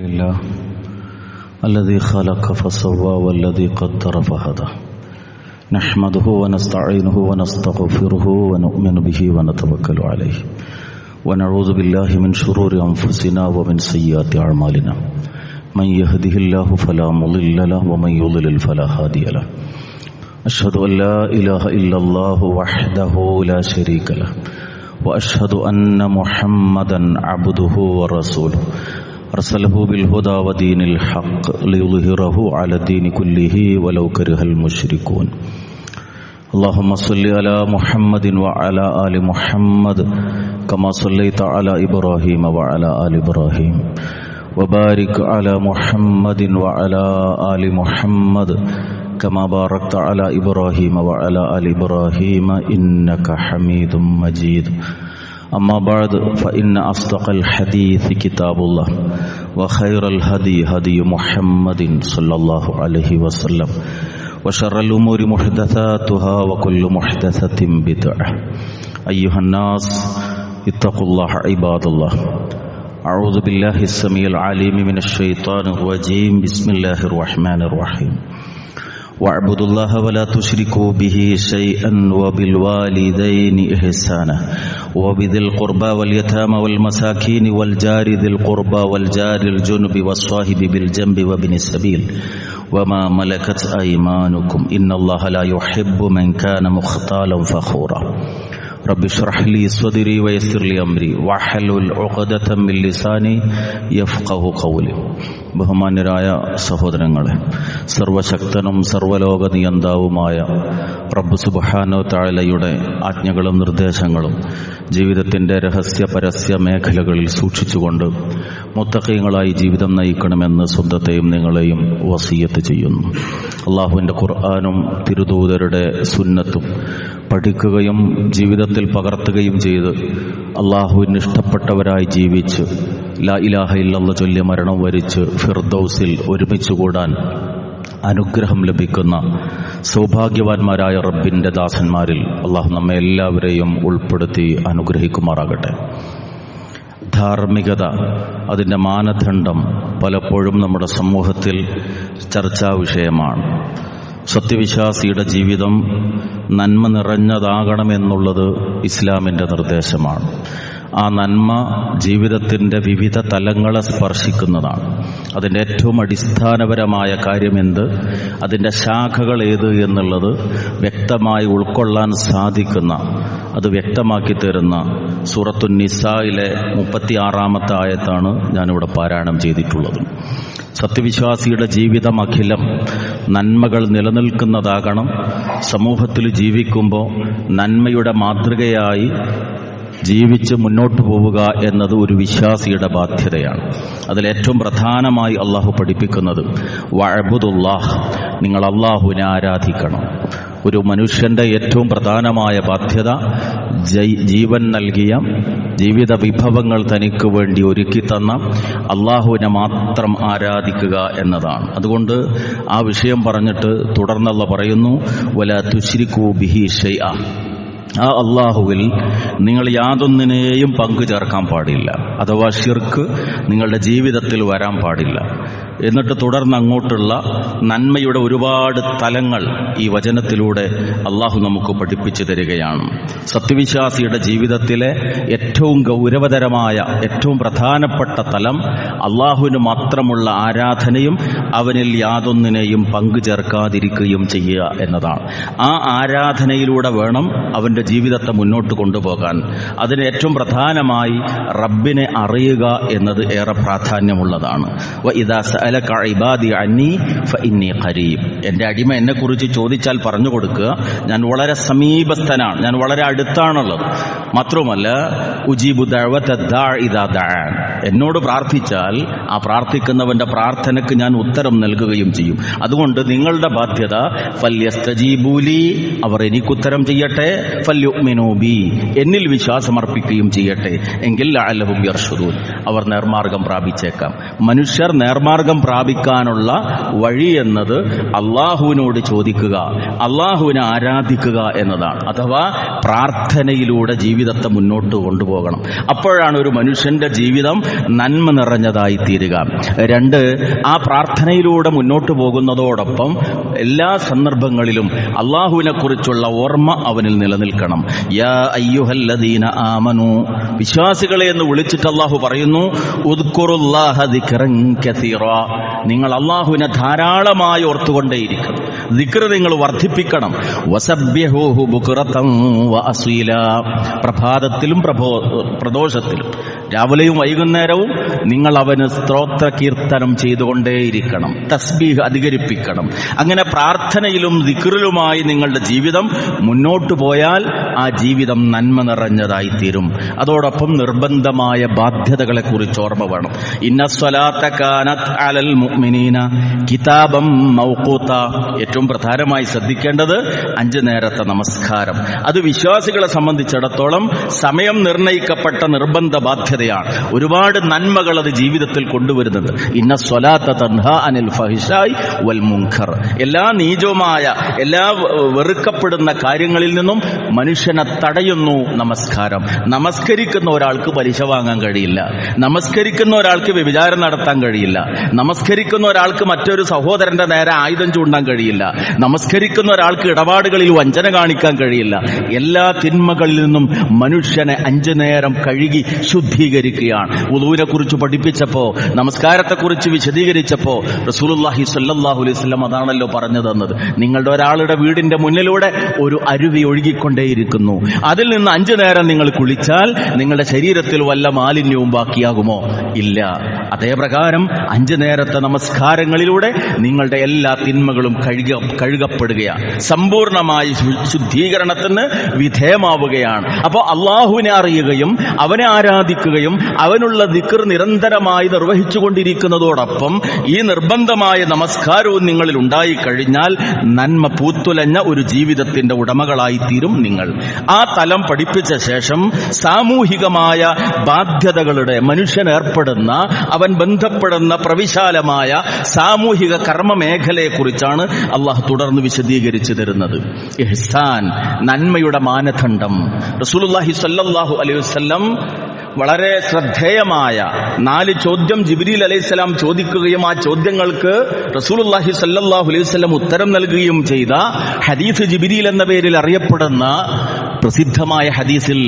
لله الذي خلق فسوى والذي قدر فهدى نحمده ونستعينه ونستغفره ونؤمن به ونتوكل عليه ونعوذ بالله من شرور أنفسنا ومن سيئات أعمالنا من يهده الله فلا مضل له ومن يضلل فلا هادي له أشهد أن لا إله إلا الله وحده لا شريك له وأشهد أن محمدا عبده ورسوله أرسله بالهدى ودين الحق ليظهره على الدين كله ولو كره المشركون اللهم صل على محمد وعلى آل محمد كما صليت على إبراهيم وعلى آل إبراهيم وبارك على محمد وعلى آل محمد كما باركت على إبراهيم وعلى آل إبراهيم إنك حميد مجيد أما بعد فإن أصدق الحديث كتاب الله وخير الهدي هدي محمد صلى الله عليه وسلم وشر الأمور محدثاتها وكل محدثة بدعة أيها الناس اتقوا الله عباد الله أعوذ بالله السميع العليم من الشيطان الرجيم بسم الله الرحمن الرحيم واعبدوا الله ولا تشركوا به شيئا وبالوالدين إحسانا وبذي القربى واليتامى والمساكين والجار ذي القربى والجار الجنب والصاحب بالجنب وابن السبيل وما ملكت أيمانكم إن الله لا يحب من كان مختالا فخورا رب اشرح لي صدري ويسر لي أمري واحلل عقدة من لساني يفقه قولي. ബഹുമാന്യരായ സഹോദരങ്ങളെ, സർവശക്തനും സർവലോക നിയന്താവുമായ റബ്ബ് സുബ്ഹാനഹു തആലയുടെ ആജ്ഞകളും നിർദ്ദേശങ്ങളും ജീവിതത്തിൻ്റെ രഹസ്യ പരസ്യ മേഖലകളിൽ സൂക്ഷിച്ചുകൊണ്ട് മുത്തഖീങ്ങളായി ജീവിതം നയിക്കണമെന്ന് സ്വന്തത്തെയും നിങ്ങളെയും വസിയത്ത് ചെയ്യുന്നു. അള്ളാഹുവിൻ്റെ ഖുർആനും തിരുദൂതരുടെ സുന്നത്തും പഠിക്കുകയും ജീവിതത്തിൽ പകർത്തുകയും ചെയ്ത് അള്ളാഹുവിന് ഇഷ്ടപ്പെട്ടവരായി ജീവിച്ച് ലാ ഇലാഹ ഇല്ലല്ലാഹ് ചൊല്ലി മരണം വരിച്ച് ഫിർദൗസിൽ ഒരുമിച്ച് കൂടാൻ അനുഗ്രഹം ലഭിക്കുന്ന സൗഭാഗ്യവാന്മാരായ റബ്ബിൻ്റെ ദാസന്മാരിൽ അള്ളാഹു നമ്മെ എല്ലാവരെയും ഉൾപ്പെടുത്തി അനുഗ്രഹിക്കുമാറാകട്ടെ. ധാർമ്മികത, അതിൻ്റെ മാനദണ്ഡം പലപ്പോഴും നമ്മുടെ സമൂഹത്തിൽ ചർച്ചാ വിഷയമാണ്. സത്യവിശ്വാസിയുടെ ജീവിതം നന്മ നിറഞ്ഞതാകണമെന്നുള്ളത് ഇസ്ലാമിൻ്റെ നിർദ്ദേശമാണ്. ആ നന്മ ജീവിതത്തിൻ്റെ വിവിധ തലങ്ങളെ സ്പർശിക്കുന്നതാണ്. അതിൻ്റെ ഏറ്റവും അടിസ്ഥാനപരമായ കാര്യമെന്ത്, അതിൻ്റെ ശാഖകൾ ഏത് എന്നുള്ളത് വ്യക്തമായി ഉൾക്കൊള്ളാൻ സാധിക്കുന്ന, അത് വ്യക്തമാക്കി തരുന്ന സൂറത്തുൻ നിസായിലെ 36-ാമത്തെ ആയത്താണ് ഞാനിവിടെ പാരായണം ചെയ്തിട്ടുള്ളത്. സത്യവിശ്വാസിയുടെ ജീവിതം അഖിലം നന്മകൾ നിലനിൽക്കുന്നതാകണം. സമൂഹത്തിൽ ജീവിക്കുമ്പോൾ നന്മയുടെ മാതൃകയായി ജീവിച്ച് മുന്നോട്ട് പോവുക എന്നത് ഒരു വിശ്വാസിയുടെ ബാധ്യതയാണ്. അതിലേറ്റവും പ്രധാനമായി അള്ളാഹു പഠിപ്പിക്കുന്നത് വഅബ്ദുല്ലാഹ്, നിങ്ങൾ അള്ളാഹുവിനെ ആരാധിക്കണം. ഒരു മനുഷ്യൻ്റെ ഏറ്റവും പ്രധാനമായ ബാധ്യത ജീവൻ നൽകിയ, ജീവിത വിഭവങ്ങൾ തനിക്ക് വേണ്ടി ഒരുക്കി തന്ന അള്ളാഹുവിനെ മാത്രം ആരാധിക്കുക എന്നതാണ്. അതുകൊണ്ട് ആ വിഷയം പറഞ്ഞിട്ട് തുടർന്നുള്ള പറയുന്നു വലാ തുശ്രികൂ ബിഹി ഷൈഅ, ആ അള്ളാഹുവിൽ നിങ്ങൾ യാതൊന്നിനെയും പങ്കു ചേർക്കാൻ പാടില്ല, അഥവാ ശിർക്ക് നിങ്ങളുടെ ജീവിതത്തിൽ വരാൻ പാടില്ല. എന്നിട്ട് തുടർന്ന് അങ്ങോട്ടുള്ള നന്മയുടെ ഒരുപാട് തലങ്ങൾ ഈ വചനത്തിലൂടെ അള്ളാഹു നമുക്ക് പഠിപ്പിച്ചു തരികയാണ്. സത്യവിശ്വാസിയുടെ ജീവിതത്തിലെ ഏറ്റവും ഗൗരവതരമായ, ഏറ്റവും പ്രധാനപ്പെട്ട തലം അള്ളാഹുവിന് മാത്രമുള്ള ആരാധനയും അവനിൽ യാതൊന്നിനെയും പങ്കു ചേർക്കാതിരിക്കുകയും ചെയ്യുക എന്നതാണ്. ആ ആരാധനയിലൂടെ വേണം അവൻ്റെ ജീവിതത്തെ മുന്നോട്ട് കൊണ്ടുപോകാൻ. അതിന് ഏറ്റവും പ്രധാനമായി റബ്ബിനെ അറിയുക എന്നത് ഏറെ പ്രാധാന്യമുള്ളതാണ്. എൻ്റെ അടിമ എന്നെക്കുറിച്ച് ചോദിച്ചാൽ പറഞ്ഞു കൊടുക്കുക, ഞാൻ വളരെ സമീപസ്ഥനാണ്, ഞാൻ വളരെ അടുത്താണുള്ളത്. മാത്രവുമല്ല ഉജീബു ദഅവത ദാഇ ഇദാ ദഅൻ, എന്നോട് പ്രാർത്ഥിച്ചാൽ ആ പ്രാർത്ഥിക്കുന്നവന്റെ പ്രാർത്ഥനയ്ക്ക് ഞാൻ ഉത്തരം നൽകുകയും ചെയ്യും. അതുകൊണ്ട് നിങ്ങളുടെ ബാധ്യത ഫല്യസ്തജീബൂലി, അവർ എനിക്കുത്തരം ചെയ്യട്ടെ, ഫല്യുഅ്മിനൂ ബി, എന്നിൽ വിശ്വാസമർപ്പിക്കുകയും ചെയ്യട്ടെ, എങ്കിൽ ലഅല്ലഹും യർഷുദൂൻ, അവർ നേർമാർഗം പ്രാപിച്ചേക്കാം. മനുഷ്യർ നേർമാർഗം പ്രാപിക്കാനുള്ള വഴി എന്നത് അള്ളാഹുവിനോട് ചോദിക്കുക, അള്ളാഹുവിനെ ആരാധിക്കുക എന്നതാണ്. അഥവാ പ്രാർത്ഥനയിലൂടെ ജീവിതത്തെ മുന്നോട്ട് കൊണ്ടുപോകണം. അപ്പോഴാണ് ഒരു മനുഷ്യന്റെ ജീവിതം നന്മ നിറഞ്ഞതായി തീരുക. 2, ആ പ്രാർത്ഥനയിലൂടെ മുന്നോട്ട് പോകുന്നതോടൊപ്പം എല്ലാ സന്ദർഭങ്ങളിലും അള്ളാഹുവിനെ കുറിച്ചുള്ള ഓർമ്മ അവനിൽ നിലനിൽക്കണം. യാ അയ്യുഹല്ലദീന ആമനു, വിശ്വാസികളെ എന്ന് വിളിച്ചിട്ട് അള്ളാഹു പറയുന്നു, ഉദ്കുറുല്ലാഹ ദിക്റൻ കസീറാ, നിങ്ങൾ അള്ളാഹുവിനെ ധാരാളമായി ഓർത്തുകൊണ്ടേയിരിക്കണം. ദിക്ർ നിങ്ങൾ വർദ്ധിപ്പിക്കണം. വസബ്ബിഹൂഹു ബുക്റതൻ വഅസീലാ, പ്രഭാതത്തിലും പ്രദോഷത്തിലും, രാവിലെയും വൈകുന്നേരവും നിങ്ങൾ അവന് സ്തോത്ര കീർത്തനം ചെയ്തുകൊണ്ടേയിരിക്കണം. തസ്ബീഹ് അധികരിപ്പിക്കണം. അങ്ങനെ പ്രാർത്ഥനയിലും ദിക്റിലുമായി നിങ്ങളുടെ ജീവിതം മുന്നോട്ടു പോയാൽ ആ ജീവിതം നന്മ നിറഞ്ഞതായിത്തീരും. അതോടൊപ്പം നിർബന്ധമായ ബാധ്യതകളെ കുറിച്ച് ഓർമ്മ വേണം. ഇന്ന സ്വലാത്ത കാനത് അലൽ മുഅ്മിനീന കിതാബം മൗഖൂത, ഏറ്റവും പ്രധാനമായി ശ്രദ്ധിക്കേണ്ടത് 5 നേരത്തെ നമസ്കാരം. അത് വിശ്വാസികളെ സംബന്ധിച്ചിടത്തോളം സമയം നിർണയിക്കപ്പെട്ട നിർബന്ധ ബാധ്യതയാണ്. ഒരുപാട് നന്മകൾ അത് ജീവിതത്തിൽ കൊണ്ടുവരുന്നുണ്ട്. ഇന്ന സ്വലാത്ത തൻഹാ അനിൽ ഫഹിശായി വൽ മുൻകർ, എല്ലാ നീചവുമായ, എല്ലാ വെറുക്കപ്പെടുന്ന കാര്യങ്ങളിൽ നിന്നും മനുഷ്യനെ തടയുന്നു നമസ്കാരം. നമസ്കരിക്കുന്ന ഒരാൾക്ക് പലിശ വാങ്ങാൻ കഴിയില്ല, നമസ്കരിക്കുന്ന ഒരാൾക്ക് വ്യഭിചാരം നടത്താൻ കഴിയില്ല, നമസ്കരിക്കുന്ന ഒരാൾക്ക് മറ്റൊരു സഹോദരന്റെ നേരെ ആയുധം ചൂണ്ടാൻ കഴിയില്ല, നമസ്കരിക്കുന്ന ഒരാൾക്ക് ഇടപാടുകളിൽ വഞ്ചന കാണിക്കാൻ കഴിയില്ല. എല്ലാ തിന്മകളിൽ നിന്നും മനുഷ്യനെ 5 നേരം കഴുകി ശുദ്ധീകരിക്കുകയാണ്. വുളൂവിനെ കുറിച്ച് പഠിപ്പിച്ചപ്പോ, നമസ്കാരത്തെക്കുറിച്ച് വിശദീകരിച്ചപ്പോ റസൂലുള്ളാഹി സ്വല്ലല്ലാഹു അലൈഹി വസല്ലം അതാണല്ലോ പറഞ്ഞു തന്നത്. നിങ്ങളുടെ ഒരാളുടെ വീടിന്റെ മുന്നിലൂടെ ഒരു അരുവി ഒഴുകിക്കൊണ്ടേയിരിക്കുന്നു, അതിൽ നിന്ന് 5 നേരം നിങ്ങൾ കുളിച്ചാൽ നിങ്ങളുടെ ശരീരത്തിൽ വല്ല മാലിന്യവും ബാക്കിയാകുമോ? ഇല്ല. അതേ പ്രകാരം 5 നേരത്തെ നമസ്കാരങ്ങളിലൂടെ നിങ്ങളുടെ എല്ലാ തിന്മകളും കഴുകപ്പെടുകയാണ്, സമ്പൂർണമായി ശുദ്ധീകരണത്തിന് വിധേയമാവുകയാണ്. അപ്പോൾ അള്ളാഹുവിനെ അറിയുകയും അവനെ ആരാധിക്കുകയും അവനുള്ള ദിക്ർ നിരന്തരമായി നിർവഹിച്ചുകൊണ്ടിരിക്കുന്നതോടൊപ്പം ഈ നിർബന്ധമായ നമസ്കാരവും നിങ്ങളിൽ ഉണ്ടായിക്കഴിഞ്ഞാൽ നന്മ പൂത്തുലഞ്ഞ ഒരു ജീവിതത്തിന്റെ ഉടമകളായിത്തീരും നിങ്ങൾ. ആ തലം പഠിപ്പിച്ച ശേഷം സാമൂഹികമായ ബാധ്യതകളുടെ, മനുഷ്യൻ ഏർപ്പെടുന്ന, അവൻ ബന്ധപ്പെടുന്ന പ്രവിശാലമായ സാമൂഹിക കർമ്മ മേഖലയെക്കുറിച്ചാണ് അള്ളാഹു തുടർന്ന് വിശദീകരിച്ചു തരുന്നത്. ഇഹ്സാൻ, നന്മയുടെ മാനദണ്ഡം. റസൂലുള്ളാഹി സ്വല്ലല്ലാഹു അലൈഹി വസല്ലം വളരെ ശ്രദ്ധേയമായ 4 ചോദ്യം ജിബ്രീൽ അലൈഹിസ്സലാം ചോദിക്കുകയും ആ ചോദ്യങ്ങൾക്ക് റസൂലുള്ളാഹി സ്വല്ലല്ലാഹു അലൈഹി വസല്ലം ഉത്തരം നൽകുകയും ചെയ്ത ഹദീസ് ജിബ്രീൽ എന്ന പേരിൽ അറിയപ്പെടുന്ന പ്രസിദ്ധമായ ഹദീസിൽ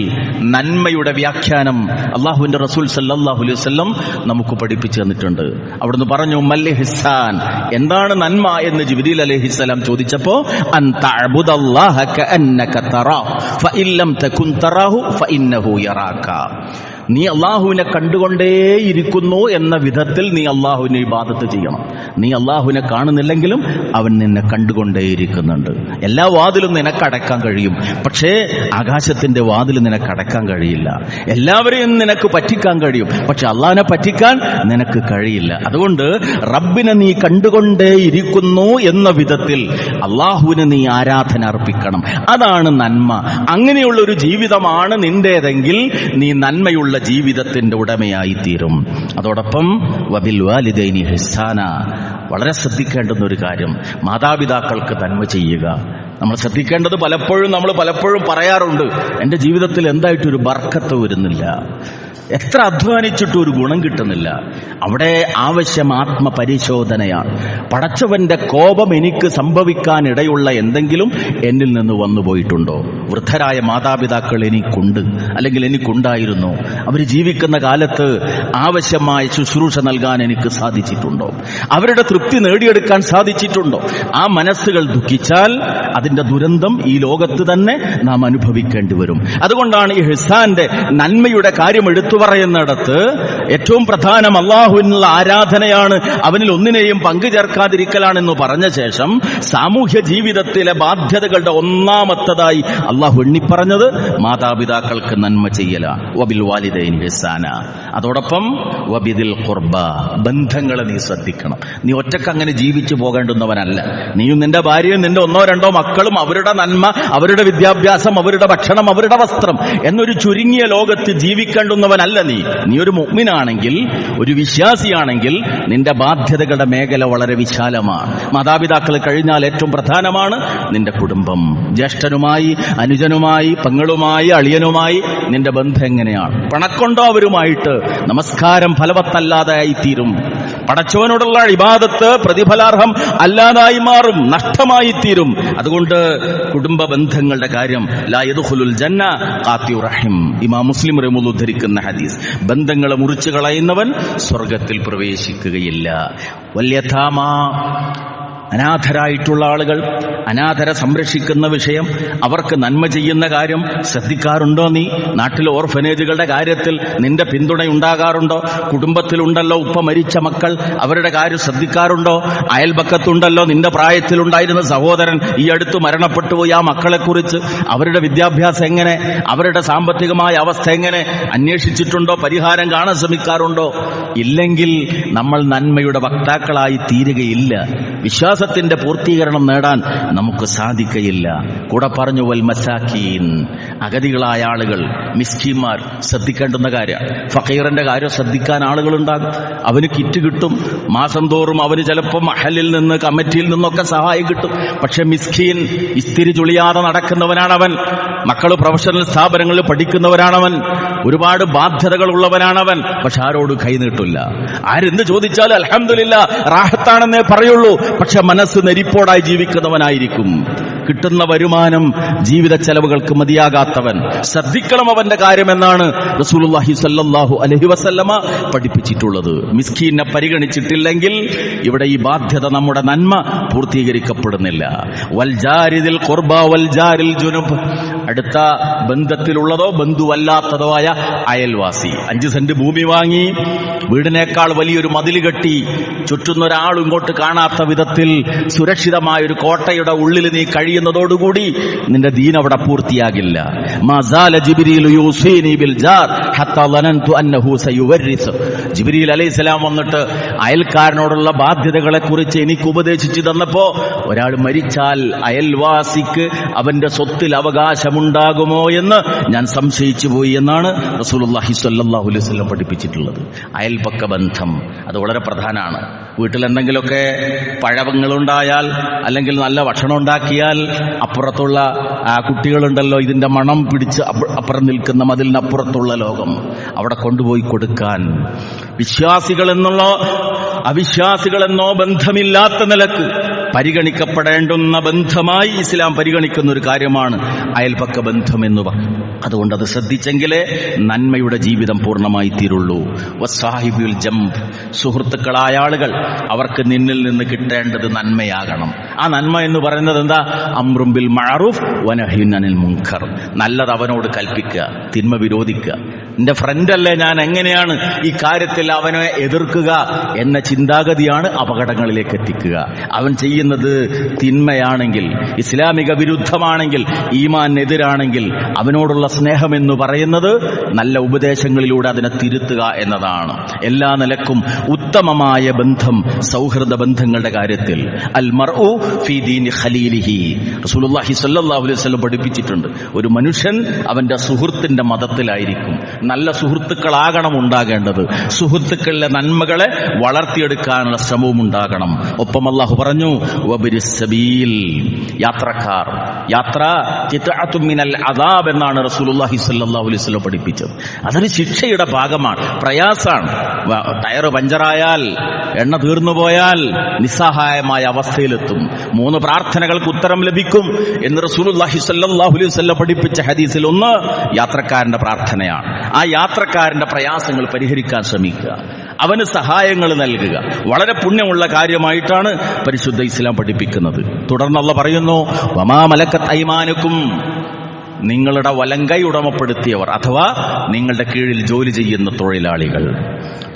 നന്മയുടെ വ്യാഖ്യാനം അള്ളാഹുവിന്റെ റസൂൽ സല്ലല്ലാഹു അലൈഹി വസല്ലം നമുക്ക് പഠിപ്പിച്ചു തന്നിട്ടുണ്ട്. അവിടുന്ന് പറഞ്ഞു, മൽ ഇഹ്സാൻ, എന്താണ് നന്മ എന്ന് ജിബ്രീൽ അലൈഹിസ്സലാം ചോദിച്ചപ്പോൾ, അൻ തഅബുദല്ലാഹ കഅന്നക തറാഹു ഫഇൻ ലം തകുൻ തറാഹു ഫഇന്നഹു യറാക, നീ അള്ളാഹുവിനെ കണ്ടുകൊണ്ടേയിരിക്കുന്നു എന്ന വിധത്തിൽ നീ അള്ളാഹുവിനെ ഇബാദത്ത് ചെയ്യണം. നീ അള്ളാഹുവിനെ കാണുന്നില്ലെങ്കിലും അവൻ നിന്നെ കണ്ടുകൊണ്ടേയിരിക്കുന്നുണ്ട്. എല്ലാ വാതിലും നിനക്കടക്കാൻ കഴിയും, പക്ഷേ ആകാശത്തിന്റെ വാതിൽ നിനക്കടക്കാൻ കഴിയില്ല. എല്ലാവരെയും നിനക്ക് പറ്റിക്കാൻ കഴിയും, പക്ഷെ അള്ളാഹിനെ പറ്റിക്കാൻ നിനക്ക് കഴിയില്ല. അതുകൊണ്ട് റബ്ബിനെ നീ കണ്ടുകൊണ്ടേയിരിക്കുന്നു എന്ന വിധത്തിൽ അള്ളാഹുവിന് നീ ആരാധന അർപ്പിക്കണം. അതാണ് നന്മ. അങ്ങനെയുള്ള ഒരു ജീവിതമാണ് നിന്റേതെങ്കിൽ നീ നന്മയുള്ള ജീവിതത്തിന്റെ ഉടമയായി തീരും. അതോടൊപ്പം വബിൽ വാലിദൈനി ഇഹ്സാന, വളരെ ശ്രദ്ധിക്കേണ്ടുന്ന ഒരു കാര്യം, മാതാപിതാക്കൾക്ക് നന്മ ചെയ്യുക. നമ്മൾ ശ്രദ്ധിക്കേണ്ടത്, പലപ്പോഴും പറയാറുണ്ട്, എൻ്റെ ജീവിതത്തിൽ എന്തായിട്ടൊരു ബർക്കത്ത് വരുന്നില്ല, എത്ര അധ്വാനിച്ചിട്ടും ഒരു ഗുണം കിട്ടുന്നില്ല. അവിടെ ആവശ്യം ആത്മപരിശോധനയാണ്. പടച്ചവന്റെ കോപം എനിക്ക് സംഭവിക്കാനിടയുള്ള എന്തെങ്കിലും എന്നിൽ നിന്ന് വന്നുപോയിട്ടുണ്ടോ? വൃദ്ധരായ മാതാപിതാക്കൾ എനിക്കുണ്ട്, അല്ലെങ്കിൽ എനിക്കുണ്ടായിരുന്നു. അവർ ജീവിക്കുന്ന കാലത്ത് ആവശ്യമായ ശുശ്രൂഷ നൽകാൻ എനിക്ക് സാധിച്ചിട്ടുണ്ടോ? അവരുടെ തൃപ്തി നേടിയെടുക്കാൻ സാധിച്ചിട്ടുണ്ടോ? ആ മനസ്സുകൾ ദുഃഖിച്ചാൽ അതിന്റെ ദുരന്തം ഈ ലോകത്ത് തന്നെ നാം അനുഭവിക്കേണ്ടി വരും. അതുകൊണ്ടാണ് ഈ ഇഹ്സാന്റെ, നന്മയുടെ കാര്യം എടുത്തു പറയുന്നിടത്ത് ഏറ്റവും പ്രധാനം അള്ളാഹുവിനുള്ള ആരാധനയാണ്, അവനിൽ ഒന്നിനെയും പങ്കു ചേർക്കാതിരിക്കലാണെന്ന് പറഞ്ഞ ശേഷം സാമൂഹ്യ ജീവിതത്തിലെ ബാധ്യതകളുടെ ഒന്നാമത്തതായി അള്ളാഹു എണ്ണിപ്പറഞ്ഞത് മാതാപിതാക്കൾക്ക് നന്മ ചെയ്യലാണ്. വബിൽ വാലിദൈനി ഇഹ്സാന. അതോടൊപ്പം വബിദിൽ ഖുർബ, ബന്ധങ്ങളെ നീ ശ്രദ്ധിക്കണം. നീ ഒറ്റക്ക് അങ്ങനെ ജീവിച്ചു പോകേണ്ടുന്നവനല്ല. നീയും നിന്റെ ഭാര്യയും നിന്റെ 1-2 മക്കളും മക്കളും, അവരുടെ നന്മ, അവരുടെ വിദ്യാഭ്യാസം, അവരുടെ ഭക്ഷണം, അവരുടെ വസ്ത്രം എന്നൊരു ചുരുങ്ങിയ ലോകത്ത് ജീവിക്കേണ്ടുന്നവനല്ല നീ. നീ ഒരു മുഅ്മിനാണെങ്കിൽ, ഒരു വിശ്വാസിയാണെങ്കിൽ നിന്റെ ബാധ്യതകളുടെ മേഖല വളരെ വിശാലമാണ്. മാതാപിതാക്കൾ കഴിഞ്ഞാൽ ഏറ്റവും പ്രധാനമാണ് നിന്റെ കുടുംബം. ജ്യേഷ്ഠനുമായി, അനുജനുമായി, പെങ്ങളുമായി, അളിയനുമായി നിന്റെ ബന്ധം എങ്ങനെയാണ്? പണക്കൊണ്ടോ അവരുമായിട്ട് നമസ്കാരം ഫലവത്തല്ലാതായി തീരും. പടച്ചവനോടുള്ള ഇബാദത്ത് പ്രതിഫലാർഹം അല്ലാതായി മാറും, നഷ്ടമായി തീരും. അതുകൊണ്ട് കുടുംബ ബന്ധങ്ങളുടെ കാര്യം ലാ യദ്ഖുലുൽ ജന്ന ഖാതിഉ റഹിം, ഇമാം മുസ്ലിം റഹ്മത്തുള്ളാഹി ഉദ്ധരിക്കുന്ന ഹദീസ്. ബന്ധങ്ങളെ മുറിച്ചു കളയുന്നവൻ സ്വർഗത്തിൽ പ്രവേശിക്കുകയില്ല. വല്യഥാമ, അനാഥരായിട്ടുള്ള ആളുകൾ, അനാഥരെ സംരക്ഷിക്കുന്ന വിഷയം, അവർക്ക് നന്മ ചെയ്യുന്ന കാര്യം ശ്രദ്ധിക്കാറുണ്ടോ നീ? നാട്ടിലെ ഓർഫനേജുകളുടെ കാര്യത്തിൽ നിന്റെ പിന്തുണയുണ്ടാകാറുണ്ടോ? കുടുംബത്തിലുണ്ടല്ലോ ഉപ്പ മരിച്ച മക്കൾ, അവരുടെ കാര്യം ശ്രദ്ധിക്കാറുണ്ടോ? അയൽപക്കത്തുണ്ടല്ലോ നിന്റെ പ്രായത്തിലുണ്ടായിരുന്ന സഹോദരൻ ഈ അടുത്ത് മരണപ്പെട്ടുപോയി, ആ മക്കളെക്കുറിച്ച്, അവരുടെ വിദ്യാഭ്യാസം എങ്ങനെ, അവരുടെ സാമ്പത്തികമായ അവസ്ഥ എങ്ങനെ അന്വേഷിച്ചിട്ടുണ്ടോ? പരിഹാരം കാണാൻ ശ്രമിക്കാറുണ്ടോ? ഇല്ലെങ്കിൽ നമ്മൾ നന്മയുടെ വക്താക്കളായി തീരുകയില്ല. വിശ്വാസത്തിന്റെ പൂർത്തീകരണം നേടാൻ നമുക്ക് സാധിക്കയില്ല. കൂടെ പറഞ്ഞു വൽ മസാക്കീൻ, അഗതികളായ ആളുകൾ, മിസ്കീന്മാർ ശ്രദ്ധിക്കേണ്ടുന്ന കാര്യമാണ്. ഫഖീറിന്റെ കാര്യം ശ്രദ്ധിക്കാൻ ആളുകളുണ്ടാകും. അവന് കിറ്റ് കിട്ടും, മാസം തോറും അവന് ചിലപ്പോൾ മഹലിൽ നിന്ന്, കമ്മിറ്റിയിൽ നിന്നൊക്കെ സഹായം കിട്ടും. പക്ഷെ മിസ്കീൻ, ഇസ്തിരി ചുളിയാതെ നടക്കുന്നവനാണവൻ. മക്കൾ പ്രൊഫഷണൽ സ്ഥാപനങ്ങളിൽ പഠിക്കുന്നവരാണവൻ. ഒരുപാട് ബാധ്യതകൾ ഉള്ളവനാണവൻ. പക്ഷെ ആരോട് കൈനീട്ടില്ല. ആരെന്ത് ചോദിച്ചാലും അൽഹംദുലില്ലാ റാഹത്താണെന്നേ പറയുള്ളൂ. പക്ഷെ മനസ്സ് നെരിപ്പോടായി ജീവിക്കുന്നവനായിരിക്കും. കിട്ടുന്ന വരുമാനം ജീവിത ചെലവുകൾക്ക് മതിയാകാത്തവൻ. ശ്രദ്ധിക്കണം അവന്റെ കാര്യമെന്നാണ് റസൂലുള്ളാഹി സ്വല്ലല്ലാഹു അലൈഹി വസല്ലമ പഠിപ്പിച്ചിട്ടുള്ളത്. മിസ്കീനെ പരിഗണിച്ചിട്ടില്ലെങ്കിൽ ഇവിടെ ഈ ബാധ്യത, നമ്മുടെ നന്മ പൂർത്തീകരിക്കപ്പെടുന്നില്ല. വൽ ജാരിദിൽ ഖുർബ വൽ ജാരിൽ ജുനുബ്, അടുത്ത ബന്ധത്തിലുള്ളതോ ബന്ധുവല്ലാത്തതോ ആയ അയൽവാസി. 5 സെന്റ് ഭൂമി വാങ്ങി, വീടിനേക്കാൾ വലിയൊരു മതിൽ കെട്ടി, ചുറ്റുന്നൊരാളും ഇങ്ങോട്ട് കാണാത്ത വിധത്തിൽ സുരക്ഷിതമായ ഒരു കോട്ടയുടെ ഉള്ളിൽ നീ കഴിയുന്നതോടുകൂടി നിന്റെ ദീൻ അവിടെ പൂർത്തിയാകില്ല. മസാല ജിബ്രീൽ യൂസീനി ബിൽ ജാർ ഹത്താ ലനൻതു അന്നഹു സയുവരിസു. ജിബ്രീൽ അലൈഹിസ്സലാം വന്നിട്ട് അയൽക്കാരനോടുള്ള ബാധ്യതകളെ കുറിച്ച് എനിക്ക് ഉപദേശിച്ചു തന്നപ്പോ, ഒരാൾ മരിച്ചാൽ അയൽവാസിക്ക് അവന്റെ സ്വത്തിൽ അവകാശമുണ്ടാകുമോ എന്ന് ഞാൻ സംശയിച്ചു പോയി എന്നാണ് റസൂലുള്ളാഹി സ്വല്ലല്ലാഹു അലൈഹി വസല്ലം പഠിപ്പിച്ചിട്ടുള്ളത്. അയൽപക്ക ബന്ധം അത് വളരെ പ്രധാനമാണ്. വീട്ടിൽ എന്തെങ്കിലുമൊക്കെ പഴങ്ങളുണ്ടായാൽ, അല്ലെങ്കിൽ നല്ല ഭക്ഷണം ഉണ്ടാക്കിയാൽ, അപ്പുറത്തുള്ള കുട്ടികളുണ്ടല്ലോ, ഇതിന്റെ മണം പിടിച്ച് അപ്പുറം നിൽക്കുന്ന മതിലിനപ്പുറത്തുള്ള ലോകം, അവിടെ കൊണ്ടുപോയി കൊടുക്കാൻ. വിശ്വാസികളെന്നോ അവിശ്വാസികളെന്നോ ബന്ധമില്ലാത്ത നിലക്ക് പരിഗണിക്കപ്പെടേണ്ടുന്ന ബന്ധമായി ഇസ്ലാം പരിഗണിക്കുന്ന ഒരു കാര്യമാണ് അയൽപക്ക ബന്ധം എന്ന് പറഞ്ഞു. അതുകൊണ്ട് അത് ശ്രദ്ധിച്ചെങ്കിലേ നന്മയുടെ ജീവിതം പൂർണ്ണമായി തീരുള്ളൂ. വസ്സാഹിബുൽ ജംബ്, സുഹൃത്തുക്കളായ ആളുകൾ, അവർക്ക് നിന്നിൽ നിന്ന് കിട്ടേണ്ടത് നന്മയാകണം. ആ നന്മ എന്ന് പറയുന്നത് എന്താ? അംറും ബിൽ മഅറൂഫ് വനഹ്യുൻ അനിൽ മുൻകർ. നല്ലത് അവനോട് കൽപ്പിക്കുക, തിന്മ വിരോധിക്കുക. എന്റെ ഫ്രണ്ടല്ലേ, ഞാൻ എങ്ങനെയാണ് ഈ കാര്യത്തിൽ അവനെ എതിർക്കുക എന്ന ചിന്താഗതിയാണ് അപകടങ്ങളിലേക്ക് എത്തിക്കുക. അവൻ ചെയ്യുന്നത് തിന്മയാണെങ്കിൽ, ഇസ്ലാമിക വിരുദ്ധമാണെങ്കിൽ, ഈമാനെതിരാണെങ്കിൽ അവനോടുള്ള സ്നേഹമെന്ന് പറയുന്നത് നല്ല ഉപദേശങ്ങളിലൂടെ അതിനെ തിരുത്തുക എന്നതാണ്. എല്ലാ നിലക്കും ഉത്തമമായ ബന്ധം സൗഹൃദ ബന്ധങ്ങളുടെ കാര്യത്തിൽ അൽ മർഉ ഫീ ദീനി ഖലീലിഹി, റസൂലുള്ളാഹി സ്വല്ലല്ലാഹു അലൈഹി വസല്ലം പഠിപ്പിച്ചിട്ടുണ്ട്. ഒരു മനുഷ്യൻ അവന്റെ സുഹൃത്തിന്റെ മതത്തിലായിരിക്കും. നല്ല സുഹൃത്തുക്കളാകണം ഉണ്ടാകേണ്ടത്. സുഹൃത്തുക്കളിലെ നന്മകളെ വളർത്തിയെടുക്കാനുള്ള ശ്രമവും ഉണ്ടാകണം. ഒപ്പം അല്ലാഹു പറഞ്ഞു വബിരിസ് സബീൽ, യാത്രക്കാർ, യാത്ര ഖിത്അത്തും മിനൽ അദാബ് എന്നാണ് റസൂലുള്ളാഹി സ്വല്ലല്ലാഹു അലൈഹി വസല്ലം പഠിപ്പിച്ചത്. അതൊരു ശിക്ഷയുടെ ഭാഗമാണ്, പ്രയാസാണ്. ടയർ പഞ്ചറായാൽ, എണ്ണ തീർന്നു പോയാൽ നിസ്സഹായമായ അവസ്ഥയിലെത്തും. 3 പ്രാർത്ഥനകൾക്ക് ഉത്തരം ലഭിക്കും എന്ന് റസൂലുള്ളാഹി സ്വല്ലല്ലാഹു അലൈഹി വസല്ലം പഠിപ്പിച്ച ഹദീസിൽ ഒന്ന് യാത്രക്കാരന്റെ പ്രാർത്ഥനയാണ്. ആ യാത്രക്കാരന്റെ പ്രയാസങ്ങൾ പരിഹരിക്കാൻ ശ്രമിക്കുക, അവന് സഹായങ്ങൾ നൽകുക. വളരെ പുണ്യമുള്ള കാര്യമായിട്ടാണ് പരിശുദ്ധ ഇസ്ലാം പഠിപ്പിക്കുന്നത്. തുടർന്ന് അല്ലാഹു പറയുന്നു വമാ മലക്കത്ത് ഐമാനുക്കും, നിങ്ങളുടെ വലങ്കൈ ഉടമപ്പെടുത്തിയവർ അഥവാ നിങ്ങളുടെ കീഴിൽ ജോലി ചെയ്യുന്ന തൊഴിലാളികൾ.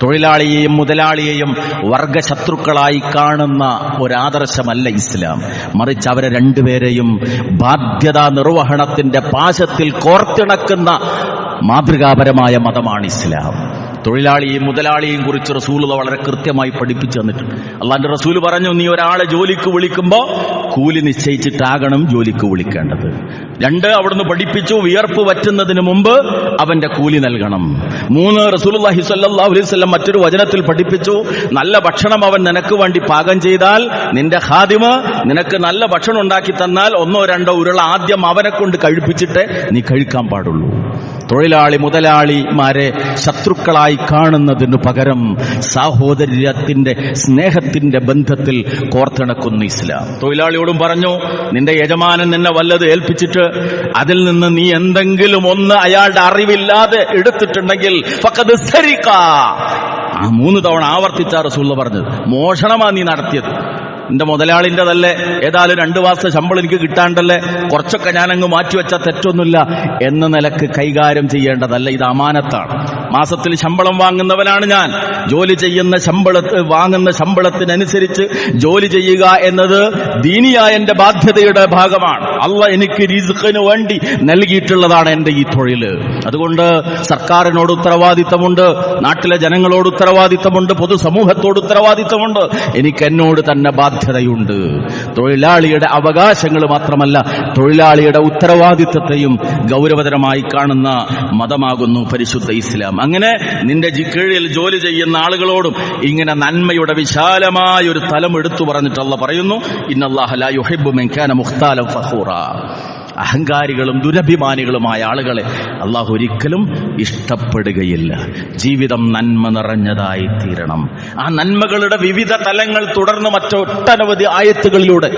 തൊഴിലാളിയെയും മുതലാളിയെയും വർഗശത്രുക്കളായി കാണുന്ന ഒരാദർശമല്ല ഇസ്ലാം. മറിച്ച് അവരെ രണ്ടുപേരെയും ബാധ്യതാ നിർവഹണത്തിന്റെ പാശത്തിൽ കോർത്തിണക്കുന്ന മാതൃകാപരമായ മതമാണ് ഇസ്ലാം. തൊഴിലാളിയെയും മുതലാളിയെയും കുറിച്ച് റസൂൽ വളരെ കൃത്യമായി പഠിപ്പിച്ചു തന്നിട്ടുണ്ട്. അള്ളാന്റെ റസൂൽ പറഞ്ഞു, നീ ഒരാളെ ജോലിക്ക് വിളിക്കുമ്പോൾ കൂലി നിശ്ചയിച്ചിട്ടാകണം ജോലിക്ക് വിളിക്കേണ്ടത്. 2, അവിടുന്ന് പഠിപ്പിച്ചു വിയർപ്പ് വറ്റുന്നതിന് മുമ്പ് അവന്റെ കൂലി നൽകണം. 3, റസൂലുള്ളാഹി സ്വല്ലല്ലാഹു അലൈഹി വസല്ലം മറ്റൊരു വചനത്തിൽ പഠിപ്പിച്ചു, നല്ല ഭക്ഷണം അവൻ നിനക്ക് വേണ്ടി പാകം ചെയ്താൽ, നിന്റെ ഖാദിമ് നിനക്ക് നല്ല ഭക്ഷണം ഉണ്ടാക്കി തന്നാൽ 1 or 2 ഉരുള ആദ്യം അവനെ കൊണ്ട് കഴിപ്പിച്ചിട്ടേ നീ കഴിക്കാൻ പാടുള്ളൂ. തൊഴിലാളി മുതലാളിമാരെ ശത്രുക്കളായി കാണുന്നതിനു പകരം സാഹോദര്യത്തിന്റെ സ്നേഹത്തിന്റെ ബന്ധത്തിൽ കോർത്തിണക്കുന്നു ഇസ്ലാം. തൊഴിലാളിയോടും പറഞ്ഞു, നിന്റെ യജമാനൻ നിന്നെ വല്ലത് ഏൽപ്പിച്ചിട്ട് അതിൽ നിന്ന് നീ എന്തെങ്കിലും ഒന്ന് അയാളുടെ അറിവില്ലാതെ എടുത്തിട്ടുണ്ടെങ്കിൽ ഫഖദ് സരിഖ. 3 തവണ ആവർത്തിച്ച റസൂലുള്ളാഹി പറഞ്ഞത്, മോഷണമാ നീ നടത്തിയത്. എന്റെ മുതലാളിൻ്റെതല്ലേ, ഏതായാലും 2 മാസത്തെ ശമ്പളം എനിക്ക് കിട്ടാണ്ടല്ലേ, കുറച്ചൊക്കെ ഞാനങ്ങ് മാറ്റിവെച്ചാൽ തെറ്റൊന്നുമില്ല എന്ന നിലക്ക് കൈകാര്യം ചെയ്യേണ്ടതല്ല. ഇത് അമാനത്താണ്. മാസത്തിൽ ശമ്പളം വാങ്ങുന്നവനാണ് ഞാൻ. ജോലി ചെയ്യുന്ന വാങ്ങുന്ന ശമ്പളത്തിനനുസരിച്ച് ജോലി ചെയ്യുക എന്നത് ദീനിയായ എന്റെ ബാധ്യതയുടെ ഭാഗമാണ്. അള്ളാഹ് എനിക്ക് റിസ്ഖിന് വേണ്ടി നൽകിയിട്ടുള്ളതാണ് എന്റെ ഈ തൊഴിൽ. അതുകൊണ്ട് സർക്കാരിനോട് ഉത്തരവാദിത്തമുണ്ട്, നാട്ടിലെ ജനങ്ങളോട് ഉത്തരവാദിത്തമുണ്ട്, പൊതുസമൂഹത്തോട് ഉത്തരവാദിത്തമുണ്ട്. എനിക്ക് എന്നോട് തന്നെ ബാധ്യതയുണ്ട്. തൊഴിലാളിയുടെ അവകാശങ്ങൾ മാത്രമല്ല, തൊഴിലാളിയുടെ ഉത്തരവാദിത്തത്തെയും ഗൗരവതരമായി കാണുന്ന മതമാകുന്നു പരിശുദ്ധ ഇസ്ലാം. അങ്ങനെ നിന്റെ കീഴിൽ ജോലി ചെയ്യുന്ന ആളുകളോടും ഇങ്ങനെ നന്മയുടെ വിശാലമായ ഒരു തലം എടുത്തു പറഞ്ഞിട്ട് അല്ലാഹ് പറയുന്നു, ഇന്നല്ലാഹ ലാ യുഹിബ്ബു മൻ കാന മുഖ്താലൻ ഫഖൂറാ. അഹങ്കാരികളും ദുരഭിമാനികളുമായ ആളുകളെ അള്ളാഹു ഒരിക്കലും ഇഷ്ടപ്പെടുകയില്ല. ജീവിതം നന്മ നിറഞ്ഞതായി തീരണം. ആ നന്മകളുടെ വിവിധ തലങ്ങൾ തുടർന്ന് മറ്റൊട്ടനവധി ആയത്തുകളിലൂടെ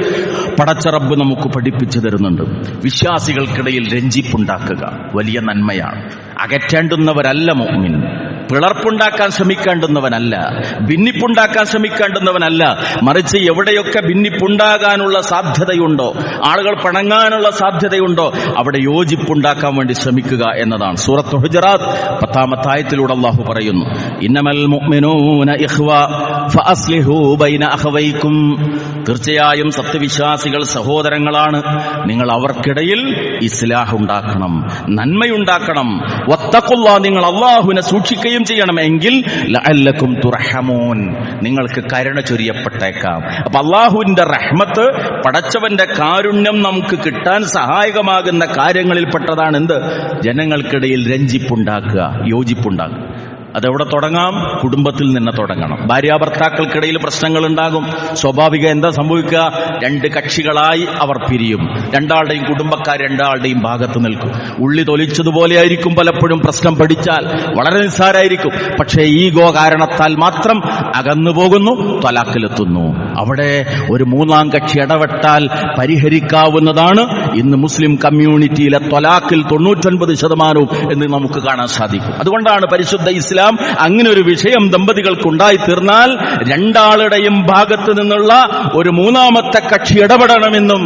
പടച്ച റബ്ബ് നമുക്ക് പഠിപ്പിച്ചു തരുന്നുണ്ട്. വിശ്വാസികൾക്കിടയിൽ രഞ്ജിപ്പുണ്ടാക്കുക വലിയ നന്മയാണ്. അകറ്റേണ്ടുന്നവരല്ല മുഅ്മിൻ, പിളർപ്പുണ്ടാക്കാൻ ശ്രമിക്കേണ്ടുന്നവനല്ല, ഭിന്നിപ്പുണ്ടാക്കാൻ ശ്രമിക്കേണ്ടുന്നവനല്ല. മറിച്ച് എവിടെയൊക്കെ ഭിന്നിപ്പുണ്ടാകാനുള്ള സാധ്യതയുണ്ടോ, ആളുകൾ പിണങ്ങാനുള്ള സാധ്യതയുണ്ടോ, അവിടെ യോജിപ്പുണ്ടാക്കാൻ വേണ്ടി ശ്രമിക്കുക എന്നതാണ്. സൂറത്ത് ഹുജറാത്ത് 10-ാമത്തെ ആയത്തിലൂടെ അല്ലാഹു പറയുന്നു, ഇന്നമൽ മുഅ്മിനൂന ഇഖ്വ ഫഅസ്ലിഹൂ ബൈന അഖവൈക്കും. തീർച്ചയായും സത്യവിശ്വാസികൾ സഹോദരങ്ങളാണ്, നിങ്ങൾ അവർക്കിടയിൽ ഇസ്ലാഹ് ഉണ്ടാക്കണം, നന്മയുണ്ടാക്കണം. വത്തഖുല്ലാഹ്, നിങ്ങൾ അല്ലാഹുവിനെ സൂക്ഷിക്കുകയും ചെയ്യണമെങ്കിൽ ലഅല്ലക്കും തുർഹമൂൻ, നിങ്ങൾക്ക് കരുണ ചൊരിയപ്പെട്ടേക്കാം. അപ്പൊ അല്ലാഹുവിന്റെ റഹ്മത്ത്, പടച്ചവന്റെ കാരുണ്യം നമുക്ക് കിട്ടാൻ സഹായകമാകുന്ന കാര്യങ്ങളിൽപ്പെട്ടതാണ് എന്ത്? ജനങ്ങൾക്കിടയിൽ രഞ്ജിപ്പുണ്ടാക്കുക, യോജിപ്പുണ്ടാക്കുക. അതെവിടെ തുടങ്ങാം? കുടുംബത്തിൽ നിന്ന് തുടങ്ങണം. ഭാര്യാഭർത്താക്കൾക്കിടയിൽ പ്രശ്നങ്ങൾ ഉണ്ടാകും, സ്വാഭാവിക. എന്താ സംഭവിക്കുക? 2 കക്ഷികളായി അവർ പിരിയും. 2ആളുടെയും കുടുംബക്കാർ 2ആളുടെയും ഭാഗത്ത് നിൽക്കും. ഉള്ളി തൊലിച്ചതുപോലെ ആയിരിക്കും പലപ്പോഴും. പ്രശ്നം പഠിച്ചാൽ വളരെ നിസ്സാരായിരിക്കും, പക്ഷേ ഈഗോ കാരണത്താൽ മാത്രം അകന്നു പോകുന്നു, ത്വലാഖിലെത്തുന്നു. അവിടെ ഒരു 3-ാം കക്ഷി ഇടപെട്ടാൽ പരിഹരിക്കാവുന്നതാണ്. ഇന്ന് മുസ്ലിം കമ്മ്യൂണിറ്റിയിലെ ത്വലാഖിൽ 99% എന്ന് നമുക്ക് കാണാൻ സാധിക്കും. അതുകൊണ്ടാണ് പരിശുദ്ധ ഇസ്ലാം അങ്ങനെ ഒരു വിഷയം ദമ്പതികൾക്കുണ്ടായി തീർന്നാൽ 2ആളുടെയും ഭാഗത്ത് നിന്നുള്ള ഒരു 3-ാമത്തെ കക്ഷി ഇടപെടണമെന്നും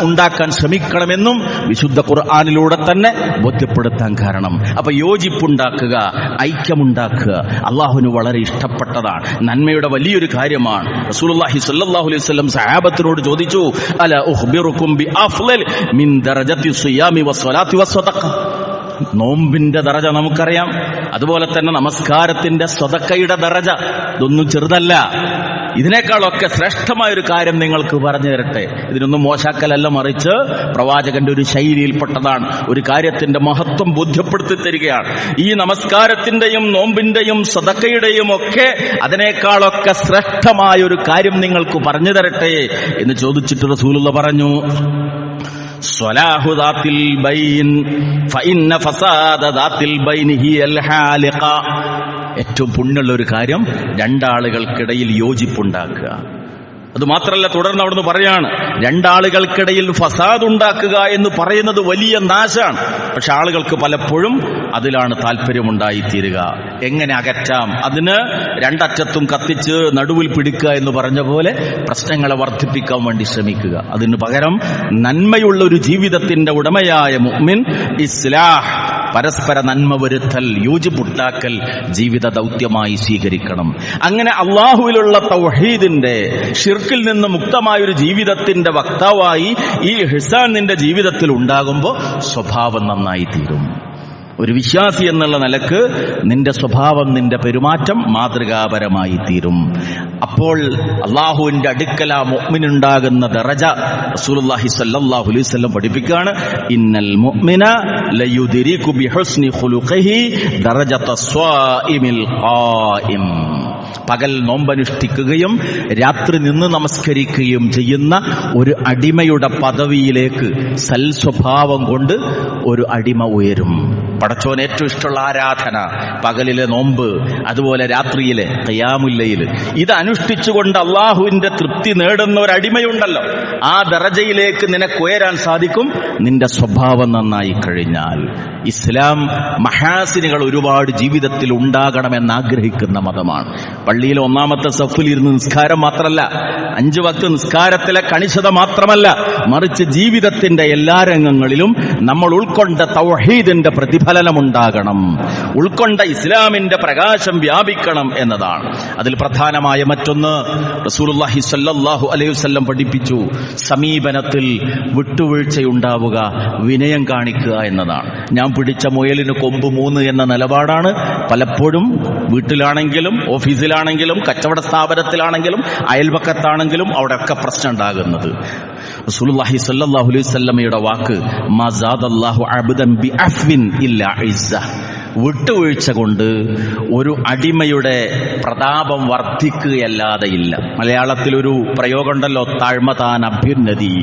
ഉണ്ടാക്കാൻ ശ്രമിക്കണമെന്നും വിശുദ്ധ ഖുർആനിലൂടെ തന്നെ ബോധ്യപ്പെടുത്താൻ കാരണം. അപ്പൊ യോജിപ്പുണ്ടാക്കുക, ഐക്യമുണ്ടാക്കുക അള്ളാഹുവിന് വളരെ ഇഷ്ടപ്പെട്ടതാണ്, നന്മയുടെ വലിയൊരു കാര്യമാണ്. റസൂലുള്ളാഹി സ്വല്ലല്ലാഹു അലൈഹി വസല്ലം സഹാബത്തിനോട് ചോദിച്ചു, അലാ ഉഖ്ബിറുക്കും ബി അഫ്ളൽ മിൻ ദറജത്തി സിയാമി വസ്സലാത്തി വസ്സദഖ. നോമ്പിന്റെ ദറജ നമുക്കറിയാം, അതുപോലെ തന്നെ നമസ്കാരത്തിന്റെ സ്വതക്കയുടെ ദറജ, ഇതൊന്നും ചെറുതല്ല. ഇതിനേക്കാളൊക്കെ ശ്രേഷ്ഠമായൊരു കാര്യം നിങ്ങൾക്ക് പറഞ്ഞു തരട്ടെ. ഇതിനൊന്നും മോശാക്കലല്ല, മറിച്ച് പ്രവാചകന്റെ ഒരു ശൈലിയിൽപ്പെട്ടതാണ്. ഒരു കാര്യത്തിന്റെ മഹത്വം ബോധ്യപ്പെടുത്തി തരികയാണ്. ഈ നമസ്കാരത്തിന്റെയും നോമ്പിന്റെയും സദക്കയുടെയും ഒക്കെ അതിനേക്കാളൊക്കെ ശ്രേഷ്ഠമായൊരു കാര്യം നിങ്ങൾക്ക് പറഞ്ഞു തരട്ടെ എന്ന് ചോദിച്ചിട്ട് റസൂലുള്ളാഹി പറഞ്ഞു, സ്വലാഹു ദാത്തിൽ ബൈൻ ഫഇന്ന ഫസാദ ദാത്തിൽ ബൈൻ ഹിയൽ ഹാലിഖ. ഏറ്റവും പുണ്യമുള്ള ഒരു കാര്യം 2ആളുകൾക്കിടയിൽ യോജിപ്പുണ്ടാക്കുക. അതുമാത്രമല്ല, തുടർന്ന് അവിടുന്ന് പറയാണ്, 2ആളുകൾക്കിടയിൽ ഫസാദ് ഉണ്ടാക്കുക എന്ന് പറയുന്നത് വലിയ നാശാണ്. പക്ഷെ ആളുകൾക്ക് പലപ്പോഴും അതിലാണ് താല്പര്യമുണ്ടായിത്തീരുക. എങ്ങനെ അകറ്റാം? അതിന് 2 അറ്റത്തും കത്തിച്ച് നടുവിൽ പിടിക്കുക എന്ന് പറഞ്ഞ പോലെ പ്രശ്നങ്ങളെ വർദ്ധിപ്പിക്കാൻ വേണ്ടി ശ്രമിക്കുക. അതിന് പകരം നന്മയുള്ള ഒരു ജീവിതത്തിന്റെ ഉടമയായ മുഅ്മിൻ ഇസ്ലാഹ്, പരസ്പര നന്മ വരുത്തൽ, യോജിപ്പുണ്ടാക്കൽ ജീവിത ദൗത്യമായി സ്വീകരിക്കണം. അങ്ങനെ അള്ളാഹുവിലുള്ള തൗഹീദിന്റെ, ഷിർക്കിൽ നിന്ന് മുക്തമായൊരു ജീവിതത്തിന്റെ വക്താവായി ഈ ഇഹ്സാൻ നിന്റെ ജീവിതത്തിൽ ഉണ്ടാകുമ്പോൾ സ്വഭാവം നന്നായി തീരും. ഒരു വിശ്വാസി എന്നുള്ള നിലക്ക് നിന്റെ സ്വഭാവം, നിന്റെ പെരുമാറ്റം മാതൃകാപരമായി തീരും. അപ്പോൾ അള്ളാഹുവിന്റെ അടുക്കൽ ആ മുഅ്മിനുണ്ടാകുന്ന ദറജ റസൂലുള്ളാഹി സ്വല്ലല്ലാഹു അലൈഹി വസല്ലം പഠിപ്പിക്കുകയാണ്. ഇന്നൽ മുഅ്മിന ലയുദ്രികു ബിഹുസ്നി ഖുലുഖിഹി ദറജതസ് സ്വാഇമിൽ ഖായിം. പകൽ നോമ്പനുഷ്ഠിക്കുകയും രാത്രി നിന്ന് നമസ്കരിക്കുകയും ചെയ്യുന്ന ഒരു അടിമയുടെ പദവിയിലേക്ക് സൽസ്വഭാവം കൊണ്ട് ഒരു അടിമ ഉയരും. പടച്ചോൻ ഏറ്റവും ഇഷ്ടമുള്ള ആരാധന പകലിലെ നോമ്പ്, അതുപോലെ രാത്രിയിലെ ഖിയാമുൽ ലൈൽ. ഇത് അനുഷ്ഠിച്ചുകൊണ്ട് അള്ളാഹുവിന്റെ തൃപ്തി നേടുന്ന ഒരു അടിമയുണ്ടല്ലോ, ആ ദറജയിലേക്ക് നിനക്ക് ഉയരാൻ സാധിക്കും നിന്റെ സ്വഭാവം നന്നായി കഴിഞ്ഞാൽ. ഇസ്ലാം മഹാസിനുകൾ ഒരുപാട് ജീവിതത്തിൽ ഉണ്ടാകണമെന്ന് ആഗ്രഹിക്കുന്ന മതമാണ്. പള്ളിയിൽ ഒന്നാമത്തെ സഫിൽ ഇരുന്ന് നിസ്കാരം മാത്രമല്ല, 5 വക്ത് നിസ്കാരത്തിലെ കണിശത മാത്രമല്ല, മറിച്ച് ജീവിതത്തിന്റെ എല്ലാ രംഗങ്ങളിലും നമ്മൾ ഉൾക്കൊണ്ട തൗഹീദിന്റെ പ്രതിഫലനമുണ്ടാകണം, ഉൾക്കൊണ്ട ഇസ്ലാമിന്റെ പ്രകാശം വ്യാപിക്കണം എന്നതാണ്. അതിൽ പ്രധാനമായ മറ്റൊന്ന് റസൂലുള്ളാഹി സ്വല്ലല്ലാഹു അലൈഹി വസല്ലം പഠിപ്പിച്ചു, സമീപനത്തിൽ വിട്ടുവീഴ്ചയുണ്ടാവുക, വിനയം കാണിക്കുക എന്നതാണ്. ഞാൻ പിടിച്ച മുയലിന് കൊമ്പ് 3 എന്ന നിലപാടാണ് പലപ്പോഴും വീട്ടിലാണെങ്കിലും ഓഫീസിലാണെങ്കിലും കച്ചവട സ്ഥാപനത്തിലാണെങ്കിലും അയൽപക്കത്താണെങ്കിലും അവിടെയൊക്കെ പ്രശ്നം ഉണ്ടാകുന്നത്. റസൂലുള്ളാഹി സ്വല്ലല്ലാഹു അലൈഹി വസല്ലമയുടെ വാക്ക്, മാ സാദല്ലാഹു അബ്ദൻ ബിഅഫ്വിൻ ഇല്ലാ ഇസ്സ. വിട്ടുവീഴ്ച കൊണ്ട് ഒരു അടിമയുടെ പ്രതാപം വർദ്ധിക്കുകയല്ലാതെ ഇല്ല. മലയാളത്തിലൊരു പ്രയോഗമുണ്ടല്ലോ, താഴ്മ താൻ അഭ്യുന്നതി.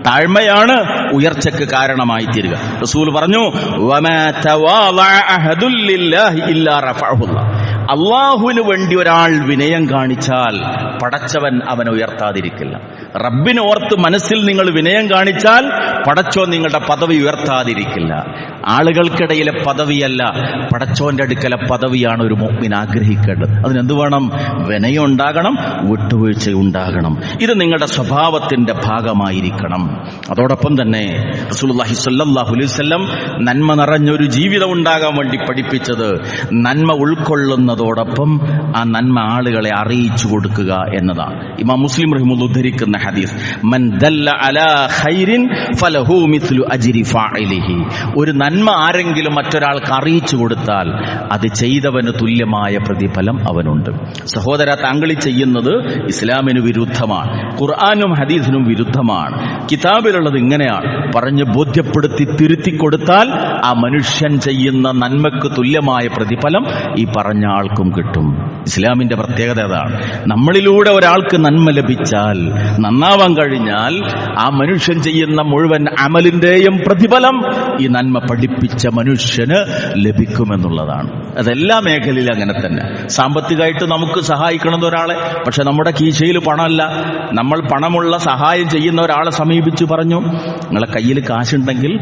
താഴ്മയാണ് ഉയർച്ചയ്ക്ക് കാരണമായി തീരുക. റസൂൽ പറഞ്ഞു, വമാ തവാളഅ അഹദുൻ ലില്ലാഹി ഇല്ലാ റഫഅഹുല്ലാഹ്. അള്ളാഹുവിന് വേണ്ടി ഒരാൾ വിനയം കാണിച്ചാൽ പടച്ചവൻ അവനെ ഉയർത്താതിരിക്കില്ല. റബ്ബിനെ ഓർത്ത് മനസ്സിൽ നിങ്ങൾ വിനയം കാണിച്ചാൽ പടച്ചോൻ നിങ്ങളുടെ പദവി ഉയർത്താതിരിക്കില്ല. ആളുകൾക്കിടയിലെ പദവിയല്ല, പടച്ചോന്റെ അടുക്കലെ പദവിയാണ് ഒരു മുഅ്മിൻ ആഗ്രഹിക്കേണ്ടത്. അതിനെന്ത് വേണം? വിനയം ഉണ്ടാകണം, വിട്ടുവീഴ്ച ഉണ്ടാകണം. ഇത് നിങ്ങളുടെ സ്വഭാവത്തിന്റെ ഭാഗമായിരിക്കണം. അതോടൊപ്പം തന്നെ റസൂലുള്ളാഹി സ്വല്ലല്ലാഹു അലൈഹി വസല്ലം നന്മ നിറഞ്ഞൊരു ജീവിതം ഉണ്ടാകാൻ വേണ്ടി പഠിപ്പിച്ചത്, നന്മ ഉൾക്കൊള്ളുന്നതോടൊപ്പം ആ നന്മ ആളുകളെ അറിയിച്ചു കൊടുക്കുക എന്നതാണ്. ഇമാം മുസ്ലിം റഹിമഹുല്ലാഹ് ഉദ്ധരിക്കുന്ന ഹദീസ്, മൻ ദല്ല അലാ ഖൈരിൻ ഫലഹു മിസ്ലു അജ്രി ഫാഇലിഹി. ഒരു നന്മ ആരെങ്കിലും മറ്റൊരാൾക്ക് അറിയിച്ചു കൊടുത്താൽ അത് ചെയ്തവന് തുല്യമായ പ്രതിഫലം അവനുണ്ട്. സഹോദര, താങ്കൾ ചെയ്യുന്നത് ഇസ്ലാമിന് വിരുദ്ധമാണ്, ഖുർആനും ഹദീസിനും വിരുദ്ധമാണ്. കിതാബിലുള്ളത് ഇങ്ങനെയാണ് പറഞ്ഞ് ബോധ്യപ്പെടുത്തി തിരുത്തി കൊടുത്താൽ ആ മനുഷ്യൻ ചെയ്യുന്ന നന്മക്ക് തുല്യമായ പ്രതിഫലം ഈ പറഞ്ഞ ആൾക്കും കിട്ടും. ഇസ്ലാമിന്റെ പ്രത്യേകത അതാണ്. നമ്മളിലൂടെ ഒരാൾക്ക് നന്മ ലഭിച്ചാൽ, നന്നാവാൻ കഴിഞ്ഞാൽ, ആ മനുഷ്യൻ ചെയ്യുന്ന മുഴുവൻ അമലിന്റെയും പ്രതിഫലം ഈ നന്മ പഠിപ്പിച്ച മനുഷ്യന് ലഭിക്കുമെന്നുള്ളതാണ്. അതെല്ലാ മേഖലയിലും അങ്ങനെ തന്നെ. സാമ്പത്തികമായിട്ട് നമുക്ക് സഹായിക്കണമെന്ന് ഒരാളെ, പക്ഷെ നമ്മുടെ കീശയിൽ പണമല്ല, നമ്മൾ പണമുള്ള സഹായം ചെയ്യുന്ന ഒരാളെ സമീപിച്ചു പറഞ്ഞു, നിങ്ങളെ കയ്യിൽ കാശുണ്ടെങ്കിൽ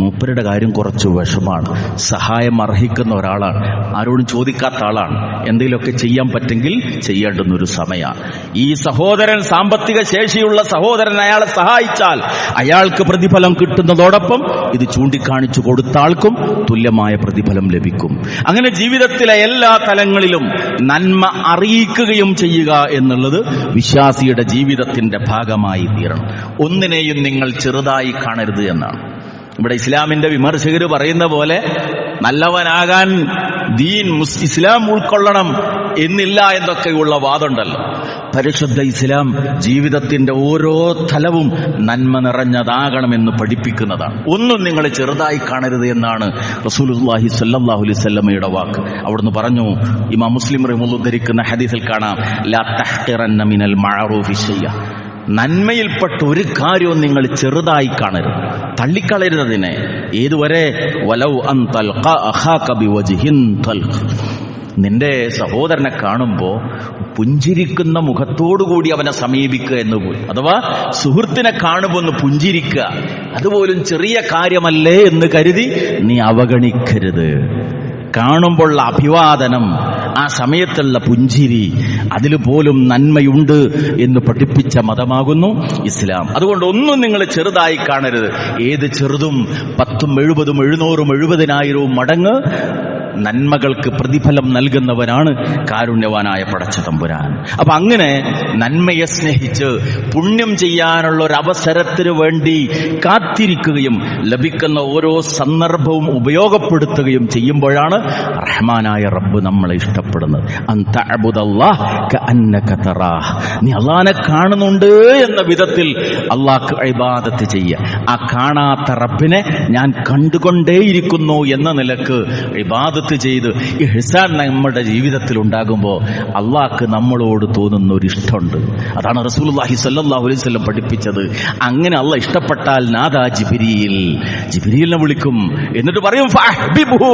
മൂപ്പരുടെ കാര്യം കുറച്ച് വിഷമാണ്, സഹായം അർഹിക്കുന്ന ഒരാളാണ്, ആരോടും ചോദിക്കാത്ത ആളാണ്, എന്തെങ്കിലുമൊക്കെ ചെയ്യാൻ പറ്റെങ്കിൽ ചെയ്യേണ്ടുന്നൊരു സമയമാണ്. ഈ സഹോദരൻ, സാമ്പത്തിക ശേഷിയുള്ള സഹോദരൻ അയാളെ സഹായിച്ചാൽ അയാൾക്ക് പ്രതിഫലം കിട്ടുന്നതോടൊപ്പം ഇത് ചൂണ്ടിക്കാണിച്ചു കൊടുത്ത ആൾക്കും തുല്യമായ പ്രതിഫലം ലഭിക്കും. അങ്ങനെ ജീവിതത്തിലെ എല്ലാ തലങ്ങളിലും നന്മ അറിയിക്കുകയും ചെയ്യുക എന്നുള്ളത് വിശ്വാസിയുടെ ജീവിതത്തിന്റെ ഭാഗമായി തീരണം. ഒന്നിനെയും നിങ്ങൾ ചെറുതായി കാണരുത് എന്നാണ്. ഇവിടെ ഇസ്ലാമിന്റെ വിമർശകർ പറയുന്ന പോലെ നല്ലവനാകാൻ ദീൻ ഇസ്ലാം ഉൾക്കൊള്ളണം എന്നില്ല എന്നൊക്കെയുള്ള വാദമുണ്ടല്ലോ. പരിശുദ്ധ ഇസ്ലാം ജീവിതത്തിന്റെ ഓരോ തലവും നന്മ നിറഞ്ഞതാകണമെന്ന് പഠിപ്പിക്കുന്നതാണ്. ഒന്നും നിങ്ങൾ ചെറുതായി കാണരുത് എന്നാണ് റസൂലുള്ളാഹി സ്വല്ലല്ലാഹു അലൈഹി വസല്ലമയുടെ വാക്ക്. അവിടുന്ന് പറഞ്ഞു, ഇമാം മുസ്ലിം റഹിമഹുല്ലാഹ് ഉദ്ധരിക്കുന്ന ഹദീസിൽ കാണാം, ലാ തഹ്ഖിറന്ന മിനൽ മഅറൂഫി ശൈഅ. നന്മയിൽപ്പെട്ട ഒരു കാര്യവും നിങ്ങൾ ചെറുതായി കാണരുത്, തള്ളിക്കളയരുത് അതിനെ. ഏതുവരെ? വലൗ അൻ തൽഖ അഖാക ബിവജ്ഹിൻ തൽഖ. നിന്റെ സഹോദരനെ കാണുമ്പോൾ പുഞ്ചിരിക്കുന്ന മുഖത്തോടുകൂടി അവനെ സമീപിക്കുക എന്നുപോലും, അഥവാ സുഹൃത്തിനെ കാണുമ്പോൾ ഒന്ന് പുഞ്ചിരിക്കുക, അതുപോലും ചെറിയ കാര്യമല്ലേ എന്ന് കരുതി നീ അവഗണിക്കരുത്. കാണുമ്പോൾ അഭിവാദനം, ആ സമയത്തുള്ള പുഞ്ചിരി, അതിൽ പോലും നന്മയുണ്ട് എന്ന് പഠിപ്പിച്ച മതമാകുന്നു ഇസ്ലാം. അതുകൊണ്ട് ഒന്നും നിങ്ങൾ ചെറുതായി കാണരുത്. ഏത് ചെറുതും 10, 70, 700, 70,000 മടങ്ങ് നന്മകൾക്ക് പ്രതിഫലം നൽകുന്നവനാണ് കാരുണ്യവാനായ പടച്ച തമ്പുരാൻ. അപ്പൊ അങ്ങനെ നന്മയെ സ്നേഹിച്ച് പുണ്യം ചെയ്യാനുള്ള ഒരു അവസരത്തിന് വേണ്ടി കാത്തിരിക്കുകയും ലഭിക്കുന്ന ഓരോ സന്ദർഭവും ഉപയോഗപ്പെടുത്തുകയും ചെയ്യുമ്പോഴാണ് റഹ്മാനായ റബ്ബ് നമ്മളെ ഇഷ്ടപ്പെടുന്നത്. നീ അള്ളാനെ കാണുന്നുണ്ട് എന്ന വിധത്തിൽ അള്ളാഹ്ക്ക് ഇബാദത്ത് ചെയ്യുക. ആ കാണാത്ത റബ്ബിനെ ഞാൻ കണ്ടുകൊണ്ടേയിരിക്കുന്നു എന്ന നിലക്ക് ഇബാദത്ത് ചെയ്ത് ഇഹ്സാൻ നമ്മുടെ ജീവിതത്തിൽ ഉണ്ടാകുമ്പോൾ അള്ളാഹ്ക്ക് നമ്മളോട് തോന്നുന്ന ഒരു ഇഷ്ടമുണ്ട്. അതാണ് റസൂലുള്ളാഹി സ്വല്ലല്ലാഹു അലൈഹി വസല്ലം പഠിപ്പിച്ചത്. അങ്ങനെ അള്ളാഹ് ഇഷ്ടപ്പെട്ടാൽ നാദാ ജിബ്രീലിനെ വിളിക്കും. എന്നിട്ട് പറയും ഫഅഹ്ബിബ്ഹു,